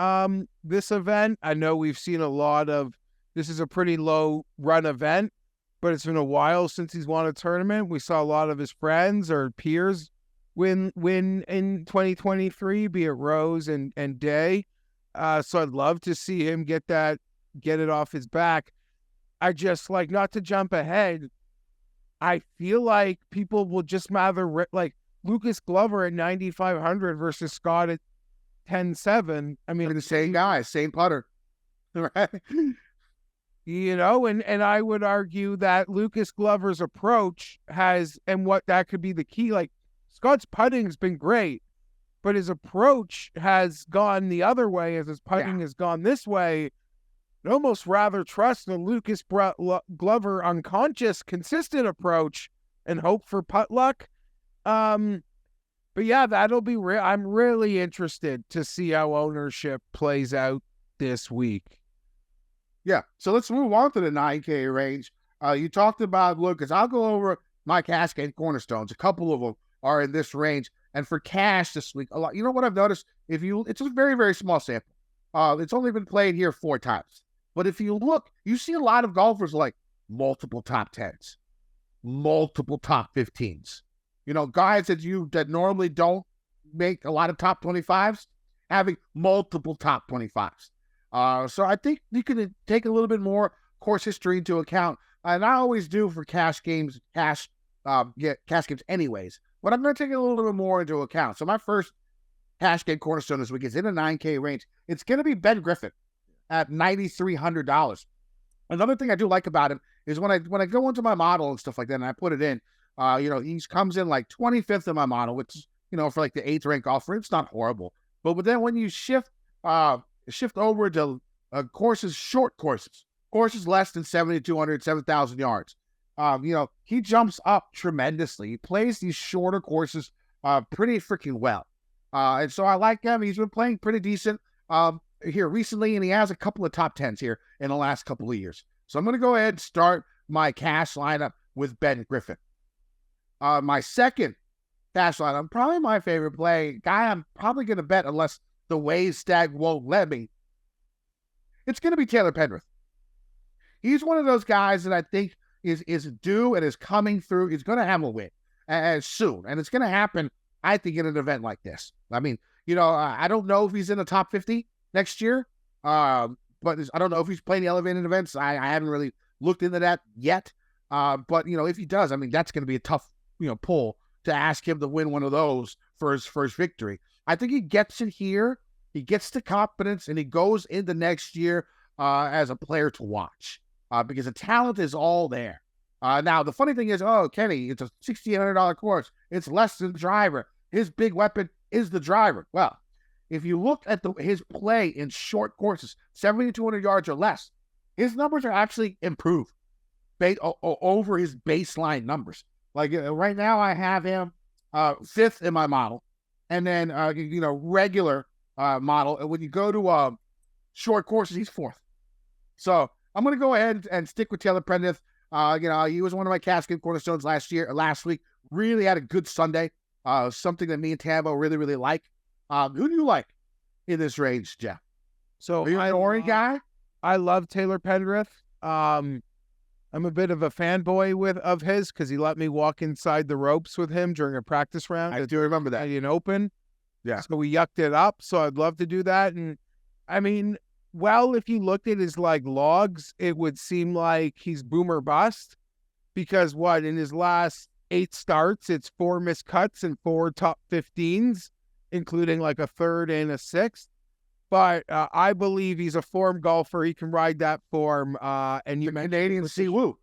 S2: this event. I know we've seen a lot of, this is a pretty low run event, but it's been a while since he's won a tournament. We saw a lot of his friends or peers win in 2023, be it Rose and Day. So I'd love to see him get it off his back. I just like, not to jump ahead, I feel like people will just rather like Lucas Glover at 9,500 versus Scott at 10.7. I mean,
S1: the same guy, same putter, right?
S2: And I would argue that Lucas Glover's approach and what that could be the key. Like Scott's putting's been great, but his approach has gone the other way as his putting has gone this way. I'd almost rather trust the Lucas Glover unconscious, consistent approach and hope for putt luck. But yeah, that'll be I'm really interested to see how ownership plays out this week.
S1: Yeah, so let's move on to the 9K range. You talked about Lucas. I'll go over my Cascade cornerstones. A couple of them are in this range. And for cash this week, a lot. You know what I've noticed? It's a very, very small sample. It's only been played here 4 times. But if you look, you see a lot of golfers like multiple top 10s, multiple top 15s. Guys that normally don't make a lot of top 25s, having multiple top 25s. So I think you can take a little bit more course history into account. And I always do for cash games anyways. what I'm going to take a little bit more into account. So my first cash game cornerstone this week is in a 9K range. It's going to be Ben Griffin at $9,300. Another thing I do like about him is when I go into my model and stuff like that, and I put it in, he comes in like 25th in my model, which is, for like the 8th rank golfer, it's not horrible. But then when you shift over to short courses less than 7,200, 7,000 yards, he jumps up tremendously. He plays these shorter courses pretty freaking well. And so I like him. He's been playing pretty decent here recently, and he has a couple of top 10s here in the last couple of years. So I'm going to go ahead and start my cash lineup with Ben Griffin. My second cash lineup, probably my favorite play, guy I'm probably going to bet unless the Waze stag won't let me. It's going to be Taylor Pendrith. He's one of those guys that I think is due and is coming through. He's going to have a win soon, and it's going to happen, I think, in an event like this. I mean, I don't know if he's in the top 50 next year, but I don't know if he's playing the elevated events. I haven't really looked into that yet. But, if he does, I mean, that's going to be a tough, pull to ask him to win one of those for his first victory. I think he gets it here. He gets the confidence, and he goes into next year as a player to watch because the talent is all there. Now, the funny thing is, Kenny, it's a $1,600 course. It's less than the driver. His big weapon is the driver. Well, if you look at his play in short courses, 7,200 yards or less, his numbers are actually improved over his baseline numbers. Like right now, I have him 5th in my model, and then regular model. And when you go to short courses, he's 4th. So I'm going to go ahead and stick with Taylor Pendrith. He was one of my cash game cornerstones last week. Really had a good Sunday. Something that me and Tambo really, really like. Who do you like in this range, Geoff?
S2: So
S1: are you an orange guy?
S2: I love Taylor Pendrith. I'm a bit of a fanboy of his because he let me walk inside the ropes with him during a practice round.
S1: I do remember that.
S2: Canadian Open.
S1: Yeah.
S2: So we yucked it up. So I'd love to do that. And I mean, well, if you looked at his logs, it would seem like he's boomer bust because in his last 8 starts, it's 4 missed cuts and 4 top 15s, including like a 3rd and a 6th. But I believe he's a form golfer. He can ride that form. And you mentioned
S1: Canadian Siwoo,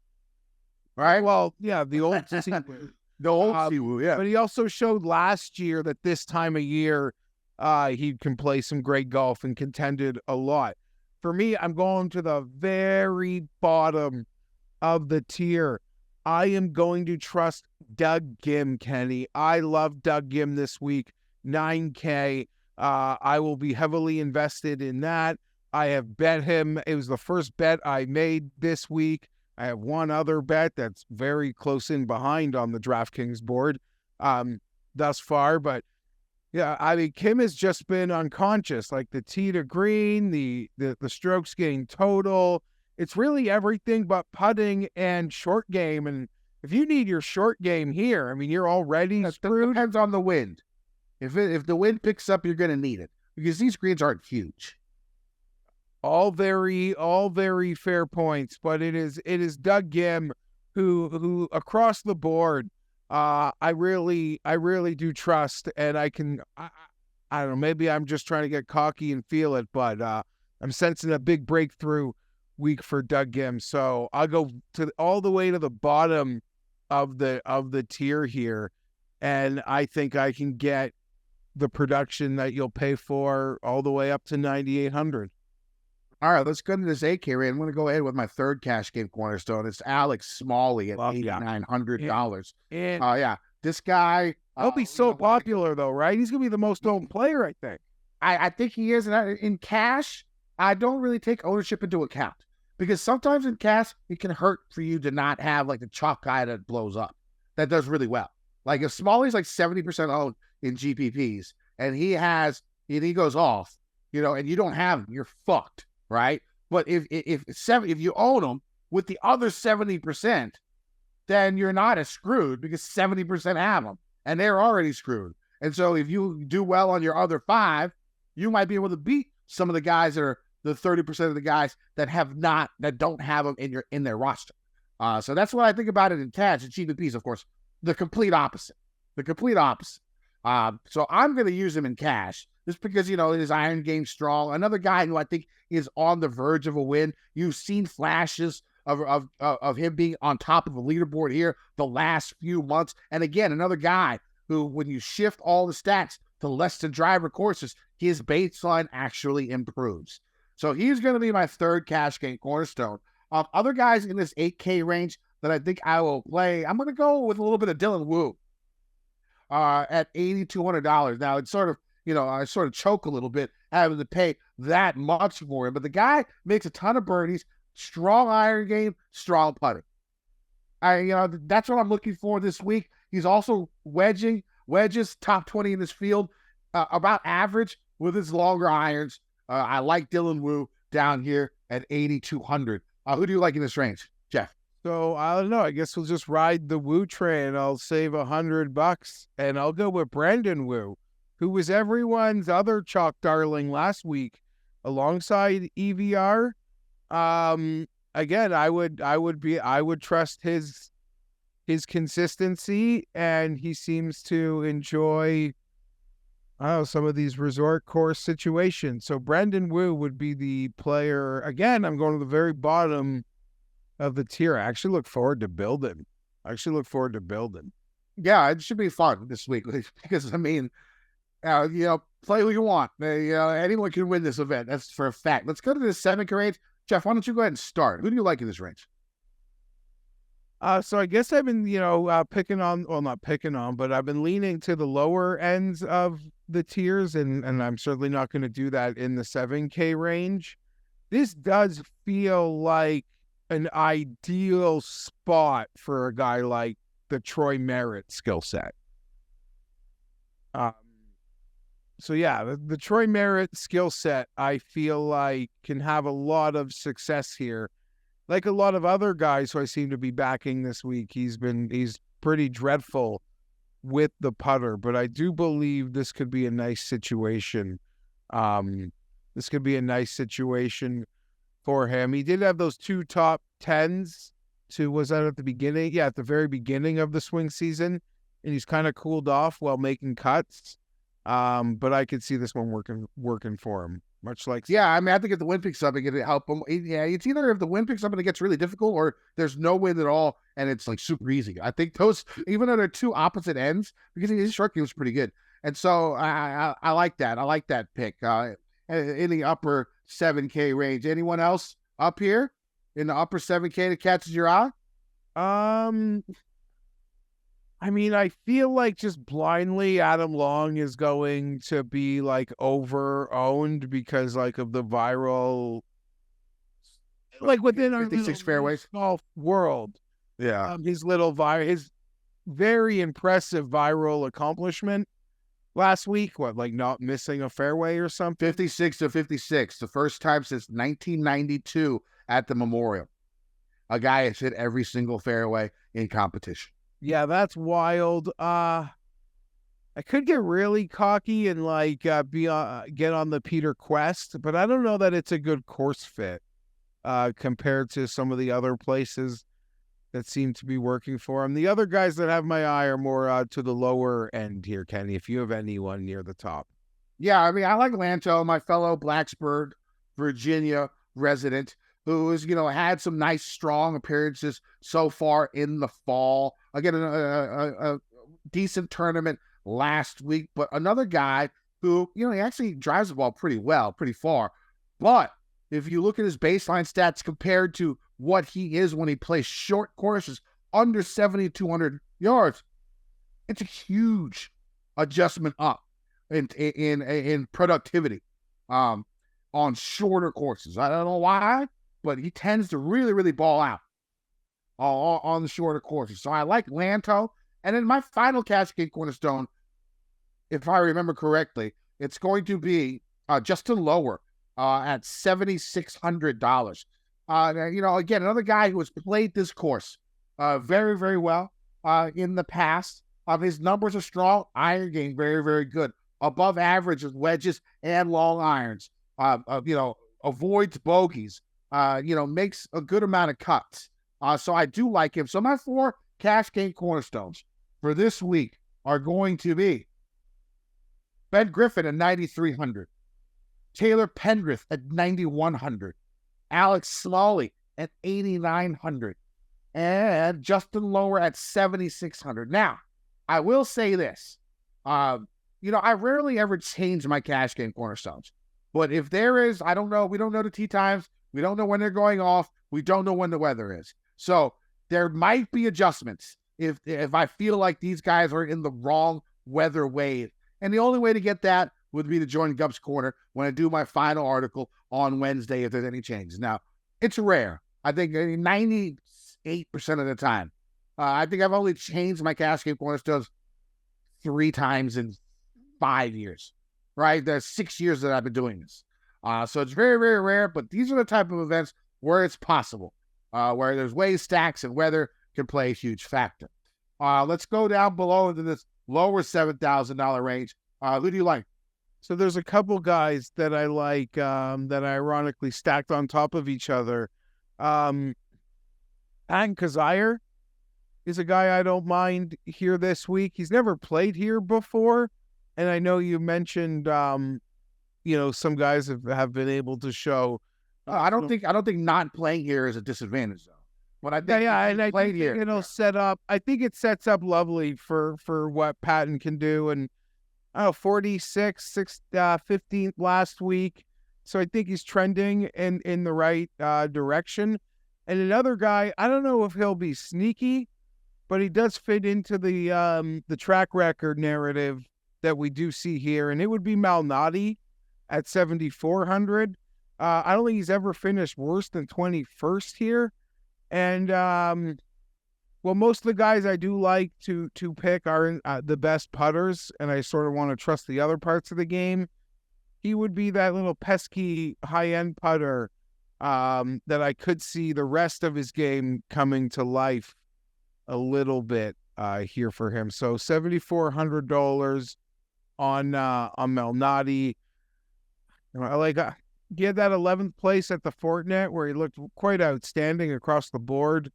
S1: right?
S2: Well, yeah, the old Siwoo.
S1: The old Siwoo, yeah.
S2: But he also showed last year that this time of year, he can play some great golf and contended a lot. For me, I'm going to the very bottom of the tier. I am going to trust Doug Gim, Kenny. I love Doug Gim this week. 9K. I will be heavily invested in that. I have bet him. It was the first bet I made this week. I have one other bet that's very close in behind on the DraftKings board thus far. But yeah, I mean, Kim has just been unconscious. Like the tee to green, the strokes gained total. It's really everything but putting and short game. And if you need your short game here, I mean, you're already screwed.
S1: Depends on the wind. If the wind picks up, you're going to need it because these greens aren't huge.
S2: All very fair points, but it is Doug Gim who across the board, I really do trust, and I don't know, maybe I'm just trying to get cocky and feel it, but I'm sensing a big breakthrough week for Doug Gim. So I'll go all the way to the bottom of the tier here, and I think I can get the production that you'll pay for all the way up to 9,800.
S1: All right, let's go to this 8K rate. I'm going to go ahead with my third cash game cornerstone. It's Alex Smalley at $8,900. Yeah, this guy.
S2: He'll be so popular, though, right? He's going to be the most owned player, I think.
S1: I think he is. And in cash, I don't really take ownership into account because sometimes in cash, it can hurt for you to not have like the chalk guy that blows up, that does really well. Like if Smalley's like 70% owned in GPPs and he goes off, and you don't have him, you're fucked. Right. But if you own them with the other 70%, then you're not as screwed because 70% have them and they're already screwed. And so if you do well on your other 5, you might be able to beat some of the guys that are the 30% of the guys that don't have them in their roster. So that's what I think about it in cash and GPPs, of course, the complete opposite. the complete opposite. So I'm going to use him in cash just because, his iron game's strong. Another guy who I think is on the verge of a win. You've seen flashes of him being on top of the leaderboard here the last few months. And again, another guy who, when you shift all the stats to less than driver courses, his baseline actually improves. So he's going to be my third cash game cornerstone. Other guys in this 8K range that I think I will play, I'm going to go with a little bit of Dylan Wu at $8,200. Now, it's sort of, I sort of choke a little bit having to pay that much for him. But the guy makes a ton of birdies, strong iron game, strong putting. That's what I'm looking for this week. He's also wedges, top 20 in this field, about average with his longer irons. I like Dylan Wu down here at 8,200. Who do you like in this range, Geoff?
S2: So I don't know. I guess we'll just ride the Wu train. I'll save $100 and I'll go with Brandon Wu, who was everyone's other chalk darling last week alongside EVR. Again, I would trust his consistency, and he seems to enjoy some of these resort course situations. So Brandon Wu would be the player. Again, I'm going to the very bottom of the tier. I actually look forward to building.
S1: Yeah, it should be fun this week because, play who you want. Anyone can win this event. That's for a fact. Let's go to the 7K range. Geoff, why don't you go ahead and start? Who do you like in this range?
S2: So I guess I've been, not picking on, but I've been leaning to the lower ends of the tiers, and I'm certainly not going to do that in the 7K range. This does feel like an ideal spot for a guy like the Troy Merritt skill set. So yeah, the Troy Merritt skill set, I feel like, can have a lot of success here. Like a lot of other guys who I seem to be backing this week, he's pretty dreadful with the putter, but I do believe this could be a nice situation. This could be a nice situation for him. He did have those two top 10s was that at the beginning? Yeah, at the very beginning of the swing season, and he's kind of cooled off while making cuts. But I could see this one working for him. Much like,
S1: yeah, I think if the wind picks up, it could help him. Yeah, it's either if the wind picks up and it gets really difficult, or there's no wind at all and it's like super easy. I think those, even though they're two opposite ends, because his short game was pretty good, and so I like that. I like that pick in the upper 7K range. Anyone else up here in the upper 7K that catches your eye?
S2: I feel like just blindly Adam Long is going to be like over-owned because like of the viral, like within our
S1: 56 fairways
S2: golf world.
S1: Yeah.
S2: His very impressive viral accomplishment last week, like not missing a fairway or something?
S1: 56 to 56, the first time since 1992 at the Memorial. A guy has hit every single fairway in competition.
S2: Yeah, that's wild. I could get really cocky and like get on the Peter Quest, but I don't know that it's a good course fit compared to some of the other places that seem to be working for him. The other guys that have my eye are more to the lower end here, Kenny, if you have anyone near the top.
S1: Yeah, I like Lanto, my fellow Blacksburg, Virginia resident, who has, had some nice, strong appearances so far in the fall. Again, a decent tournament last week, but another guy who, he actually drives the ball pretty well, pretty far. But if you look at his baseline stats compared to what he is when he plays short courses under 7,200 yards, it's a huge adjustment up in productivity on shorter courses. I don't know why, but he tends to really, really ball out on the shorter courses. So I like Lanto. And then my final cash game cornerstone, if I remember correctly, it's going to be Justin Lower at $7,600. Again, another guy who has played this course very, very well in the past. His numbers are strong. Iron game, very, very good. Above average with wedges and long irons. Avoids bogeys. Makes a good amount of cuts. So I do like him. So my 4 cash game cornerstones for this week are going to be Ben Griffin at 9,300, Taylor Pendrith at 9,100, Alex Smalley at 8,900, and Justin Lower at 7,600. Now, I will say this. I rarely ever change my cash game cornerstones. But if there is, I don't know, we don't know the tee times. We don't know when they're going off. We don't know when the weather is. So there might be adjustments if I feel like these guys are in the wrong weather wave. And the only way to get that would be to join Gup's Corner when I do my final article on Wednesday if there's any changes. Now, it's rare. I think 98% of the time. I think I've only changed my cash game cornerstones 3 times in 5 years, right? There's 6 years that I've been doing this. So it's very, very rare, but these are the type of events where it's possible, where there's wave stacks and weather can play a huge factor. Let's go down below into this lower $7,000 range. Who do you like?
S2: So there's a couple guys that I like that I ironically stacked on top of each other. Patton Kizzire is a guy I don't mind here this week. He's never played here before. And I know you mentioned, some guys have been able to show.
S1: I don't think not playing here is a disadvantage, though. But I think
S2: I think it'll set up. I think it sets up lovely for what Patton can do. And 46, 15th last week. So I think he's trending in the right direction. And another guy, I don't know if he'll be sneaky, but he does fit into the track record narrative that we do see here. And it would be Malnati at 7,400. I don't think he's ever finished worse than 21st here. And, most of the guys I do like to pick are the best putters, and I sort of want to trust the other parts of the game. He would be that little pesky high-end putter that I could see the rest of his game coming to life a little bit here for him. So $7,400 on Malnati. I like get that 11th place at the Fortinet where he looked quite outstanding across the board.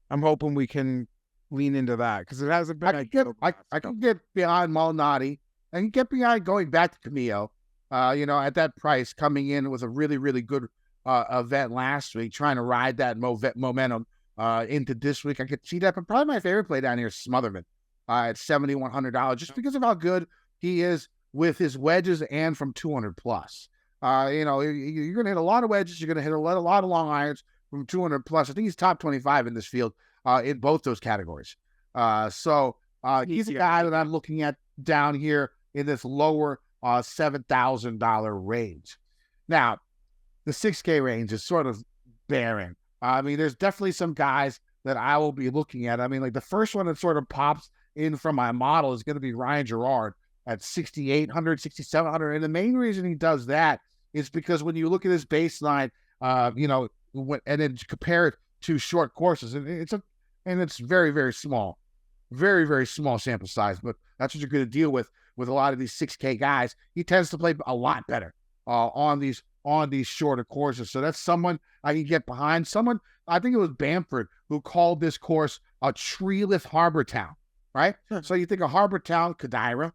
S2: I'm hoping we can lean into that because it hasn't been.
S1: I can get behind Malnati. I can get behind going back to Camillo. At that price, coming in with a really, really good event last week, trying to ride that momentum into this week. I could see that, but probably my favorite play down here is Smotherman at $7,100, just because of how good he is with his wedges and from 200 plus. You're going to hit a lot of wedges. You're going to hit a lot of long irons from 200 plus. I think he's top 25 in this field in both those categories. So he's a guy that I'm looking at down here in this lower $7,000 range. Now, the 6K range is sort of barren. I mean, there's definitely some guys that I will be looking at. I mean, like the first one that sort of pops in from my model is going to be Ryan Gerard at 6,800, 6,700. And the main reason he does that is because when you look at his baseline, and then compare it to short courses, and it's very, very small, very, very small sample size, but that's what you're going to deal with a lot of these 6K guys. He tends to play a lot better on these shorter courses. So that's someone I can get behind. Someone, I think it was Bamford, who called this course a treeless harbor town, right? So you think of harbor town, Kadira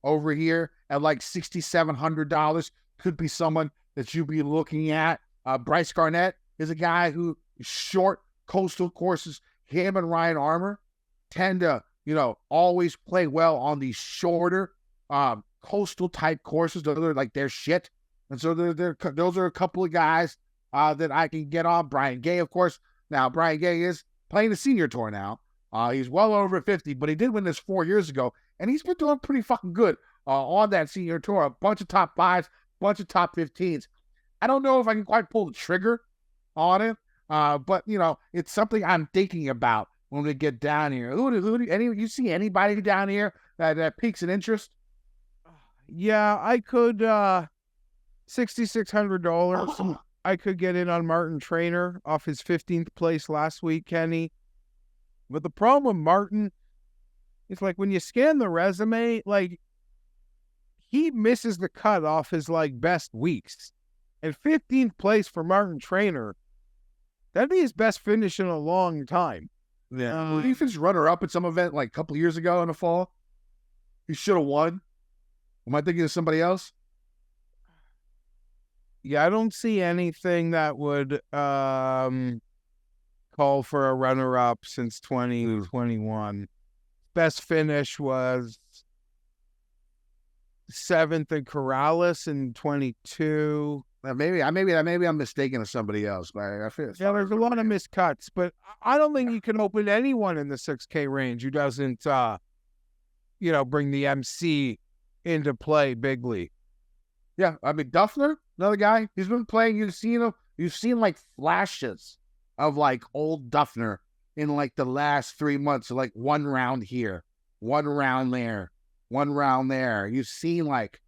S1: over here at like $6,700 could be someone that you'd be looking at. Bryce Garnett is a guy who short coastal courses, him and Ryan Armour tend to, always play well on these shorter coastal type courses. Those are like their shit. And so those are a couple of guys that I can get on. Brian Gay, of course. Now, Brian Gay is playing the senior tour now. He's well over 50, but he did win this 4 years ago, and he's been doing pretty fucking good on that senior tour. A bunch of top 5s, bunch of top 15s. I don't know if I can quite pull the trigger on it, but, it's something I'm thinking about when we get down here. You see anybody down here that piques an interest?
S2: Yeah, I could, $6,600. I could get in on Martin Traynor off his 15th place last week, Kenny. But the problem with Martin is, like, when you scan the resume, like, he misses the cut off his, like, best weeks. And 15th place for Martin Traynor, that'd be his best finish in a long time.
S1: Yeah. He finished runner-up at some event like a couple years ago in the fall. He should have won. Am I thinking of somebody else?
S2: Yeah, I don't see anything that would call for a runner-up since 2021. Best finish was 7th in Corrales in 22.
S1: Maybe I'm mistaken of somebody else, but I feel
S2: There's a lot of missed cuts, but I don't think you can open anyone in the 6K range who doesn't, bring the MC into play bigly.
S1: Yeah, I mean Duffner, another guy. He's been playing. You've seen him. You've seen like flashes of like old Duffner in like the last 3 months. So like one round here, one round there, one round there. You've seen like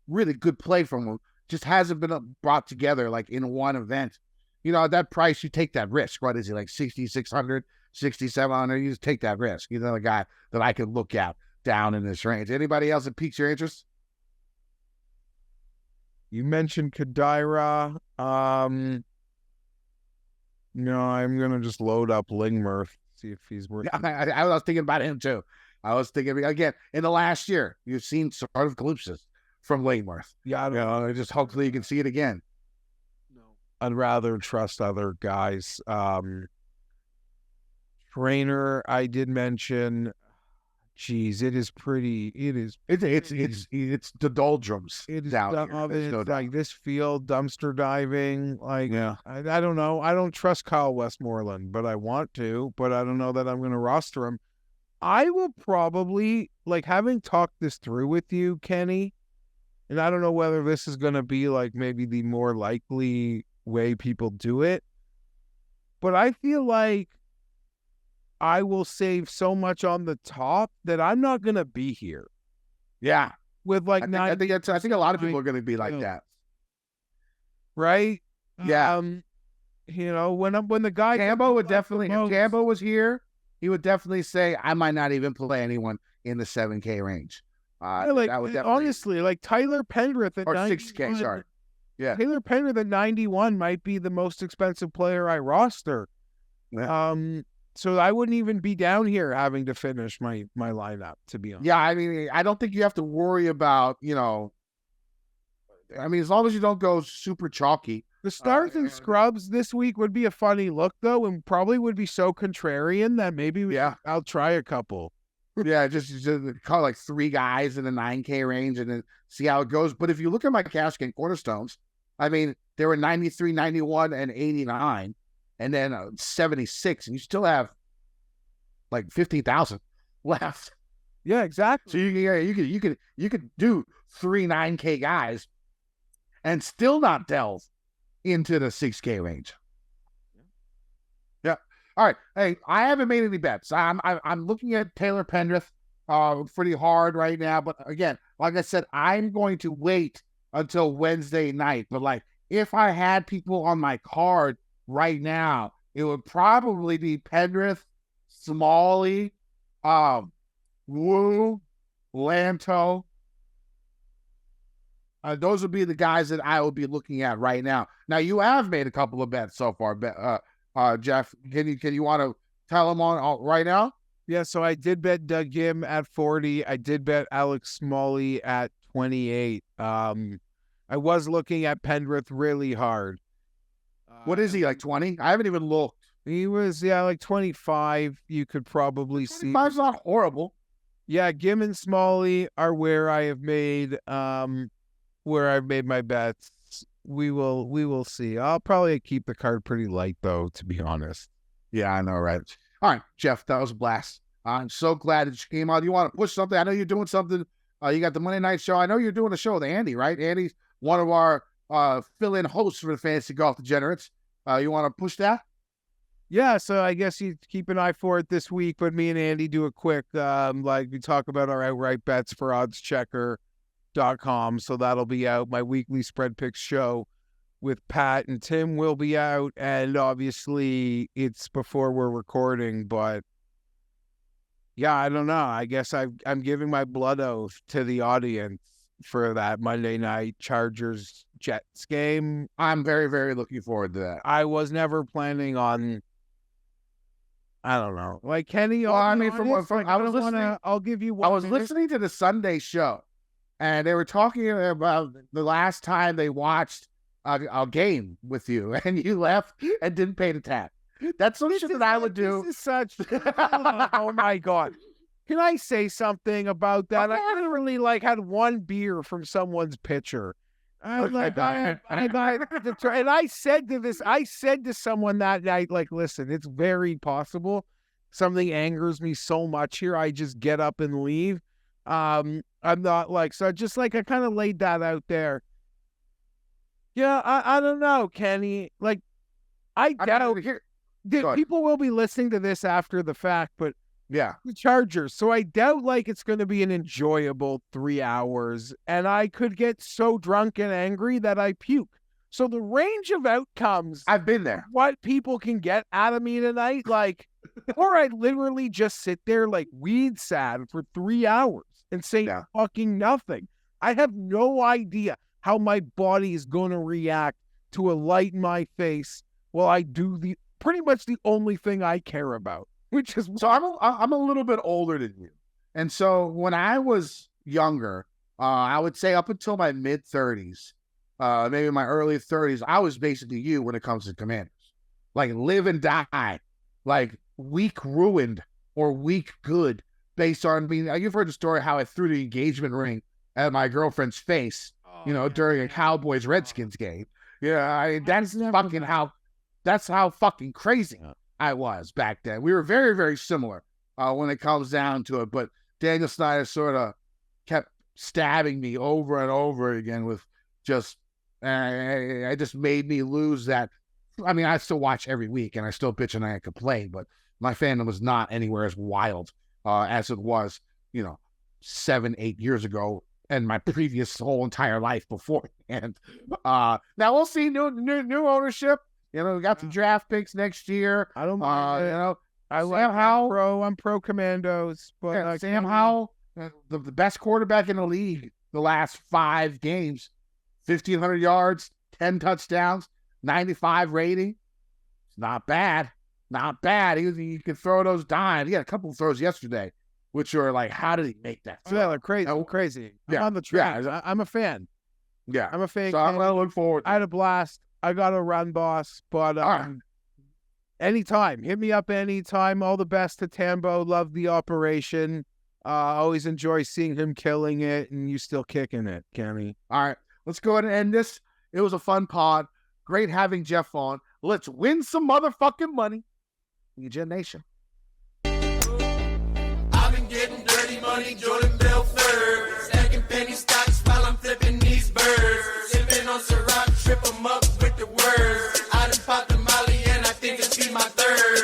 S1: really good play from him. Just hasn't been brought together like in one event. At that price, you take that risk. What is he, like 6,600, 6,700? You just take that risk. He's another guy that I could look at down in this range. Anybody else that piques your interest?
S2: You mentioned Kadira. No, I'm going to just load up Lingmerth, see if he's worth it.
S1: I was thinking about him too. I was thinking, again, in the last year, you've seen sort of glimpses from Lingmerth.
S2: Yeah,
S1: just hopefully you can see it again.
S2: No, I'd rather trust other guys. Trainer, I did mention. Geez, it is pretty. It's
S1: the doldrums.
S2: It is
S1: down
S2: here. It's like this field dumpster diving. Like, yeah, I don't know. I don't trust Kyle Westmoreland, but I want to. But I don't know that I'm going to roster him. I will probably, like, having talked this through with you, Kenny, and I don't know whether this is going to be like maybe the more likely way people do it, but I feel like I will save so much on the top that I'm not going to be here.
S1: Yeah.
S2: With like
S1: I think a lot of people are going to be like that.
S2: Right?
S1: Yeah.
S2: When the guy
S1: Cambo would definitely, if Cambo was here, he would definitely say, I might not even play anyone in the 7K range.
S2: That would definitely, honestly, like Tyler Pendrith at
S1: or 6K, sorry. Yeah.
S2: Tyler Pendrith at 91 might be the most expensive player I roster.
S1: Yeah.
S2: So I wouldn't even be down here having to finish my lineup, to be honest.
S1: Yeah, I mean, I don't think you have to worry about, as long as you don't go super chalky.
S2: The stars and scrubs this week would be a funny look, though, and probably would be so contrarian that maybe I'll try a couple.
S1: Yeah, just call like 3 guys in the 9K range and then see how it goes. But if you look at my cash game cornerstones, I mean, they were 93, 91, and 89. And then 76, and you still have like 15,000 left.
S2: Yeah, exactly.
S1: So you could do 3 9K guys and still not delve into the 6K range. Yeah. All right. Hey, I haven't made any bets. I'm looking at Taylor Pendrith pretty hard right now, but again, like I said, I'm going to wait until Wednesday night. But like, if I had people on my card right now, it would probably be Pendrith, Smalley, Wu, Lanto. Those would be the guys that I would be looking at right now. Now, you have made a couple of bets so far, Geoff. Can you want to tell them on right now?
S2: Yeah, so I did bet Doug Gim at 40. I did bet Alex Smalley at 28. I was looking at Pendrith really hard.
S1: What is he, like 20? I haven't even looked.
S2: He was, like 25. You could probably see.
S1: 25's not horrible.
S2: Yeah, Gim and Smalley are where I have made my bets. We will see. I'll probably keep the card pretty light, though, to be honest.
S1: Yeah, I know, right? All right, Geoff, that was a blast. I'm so glad that you came out. You want to push something? I know you're doing something. You got the Monday night show. I know you're doing a show with Andy, right? Andy's one of our fill-in hosts for the Fantasy Golf Degenerates. You want to push that?
S2: Yeah, so I guess you keep an eye for it this week, but me and Andy do a quick, we talk about our outright bets for oddschecker.com. So that'll be out. My weekly spread picks show with Pat and Tim will be out. And obviously it's before we're recording, but yeah, I don't know. I guess I'm giving my blood oath to the audience for that Monday night Chargers Jets game.
S1: I'm very, very looking forward to that.
S2: I was never planning on I don't know. Like Kenny,
S1: Well, I mean,
S2: I'll give you
S1: I
S2: one
S1: was
S2: minute.
S1: listening to the Sunday show, and they were talking about the last time they watched a game with you, and you left and didn't pay the tab. That's some shit that I would do.
S2: This is such. Oh my God. Can I say something about that? I literally had one beer from someone's pitcher. And I said to someone that night, listen, it's very possible something angers me so much here, I just get up and leave. I'm not so just I kind of laid that out there. Yeah, I don't know, Kenny. I doubt people will be listening to this after the fact, but
S1: yeah,
S2: the Chargers. So I doubt it's going to be an enjoyable 3 hours, and I could get so drunk and angry that I puke. So the range of outcomes,
S1: I've been there.
S2: What people can get out of me tonight, or I literally just sit there weed sad for 3 hours and say fucking nothing. I have no idea how my body is going to react to a light in my face while I do pretty much the only thing I care about. Which is
S1: so I'm a little bit older than you, and so when I was younger, I would say up until my mid-30s, maybe my early 30s, I was basically you when it comes to Commanders, live and die, week ruined or week good based on. I mean, you've heard the story how I threw the engagement ring at my girlfriend's face, during a Cowboys Redskins game. Yeah, I mean, that's how fucking crazy I was back then. We were very, very similar when it comes down to it. But Daniel Snyder sort of kept stabbing me over and over again with just, I just made me lose that. I mean, I still watch every week and I still bitch and I complain, but my fandom was not anywhere as wild as it was, 7-8 years ago and my previous whole entire life beforehand. Now we'll see new ownership. We got the draft picks next year.
S2: I don't mind. I
S1: Sam Howell.
S2: I'm pro Commandos, but
S1: Sam Howell, the best quarterback in the league the last 5 games, 1,500 yards, 10 touchdowns, 95 rating. It's not bad. Not bad. He could throw those dimes. He had a couple of throws yesterday, which were how did he make that throw?
S2: Yeah, crazy. Crazy. I'm on the track. Yeah. I'm a fan.
S1: Yeah.
S2: I'm a fan.
S1: So I'm going to look forward to
S2: I had a blast. I got to run, boss. But anytime. Hit me up anytime. All the best to Tambo. Love the operation. Always enjoy seeing him killing it and you still kicking it, Kenny.
S1: All right. Let's go ahead and end this. It was a fun pod. Great having Geoff on. Let's win some motherfucking money. Gen Nation.
S3: I've been getting dirty money, Jordan Belfort. Stacking penny stocks while I'm flipping these birds. Sipping on Ciroc, trip 'em up with the words. I done popped the Molly and I think it's be my third.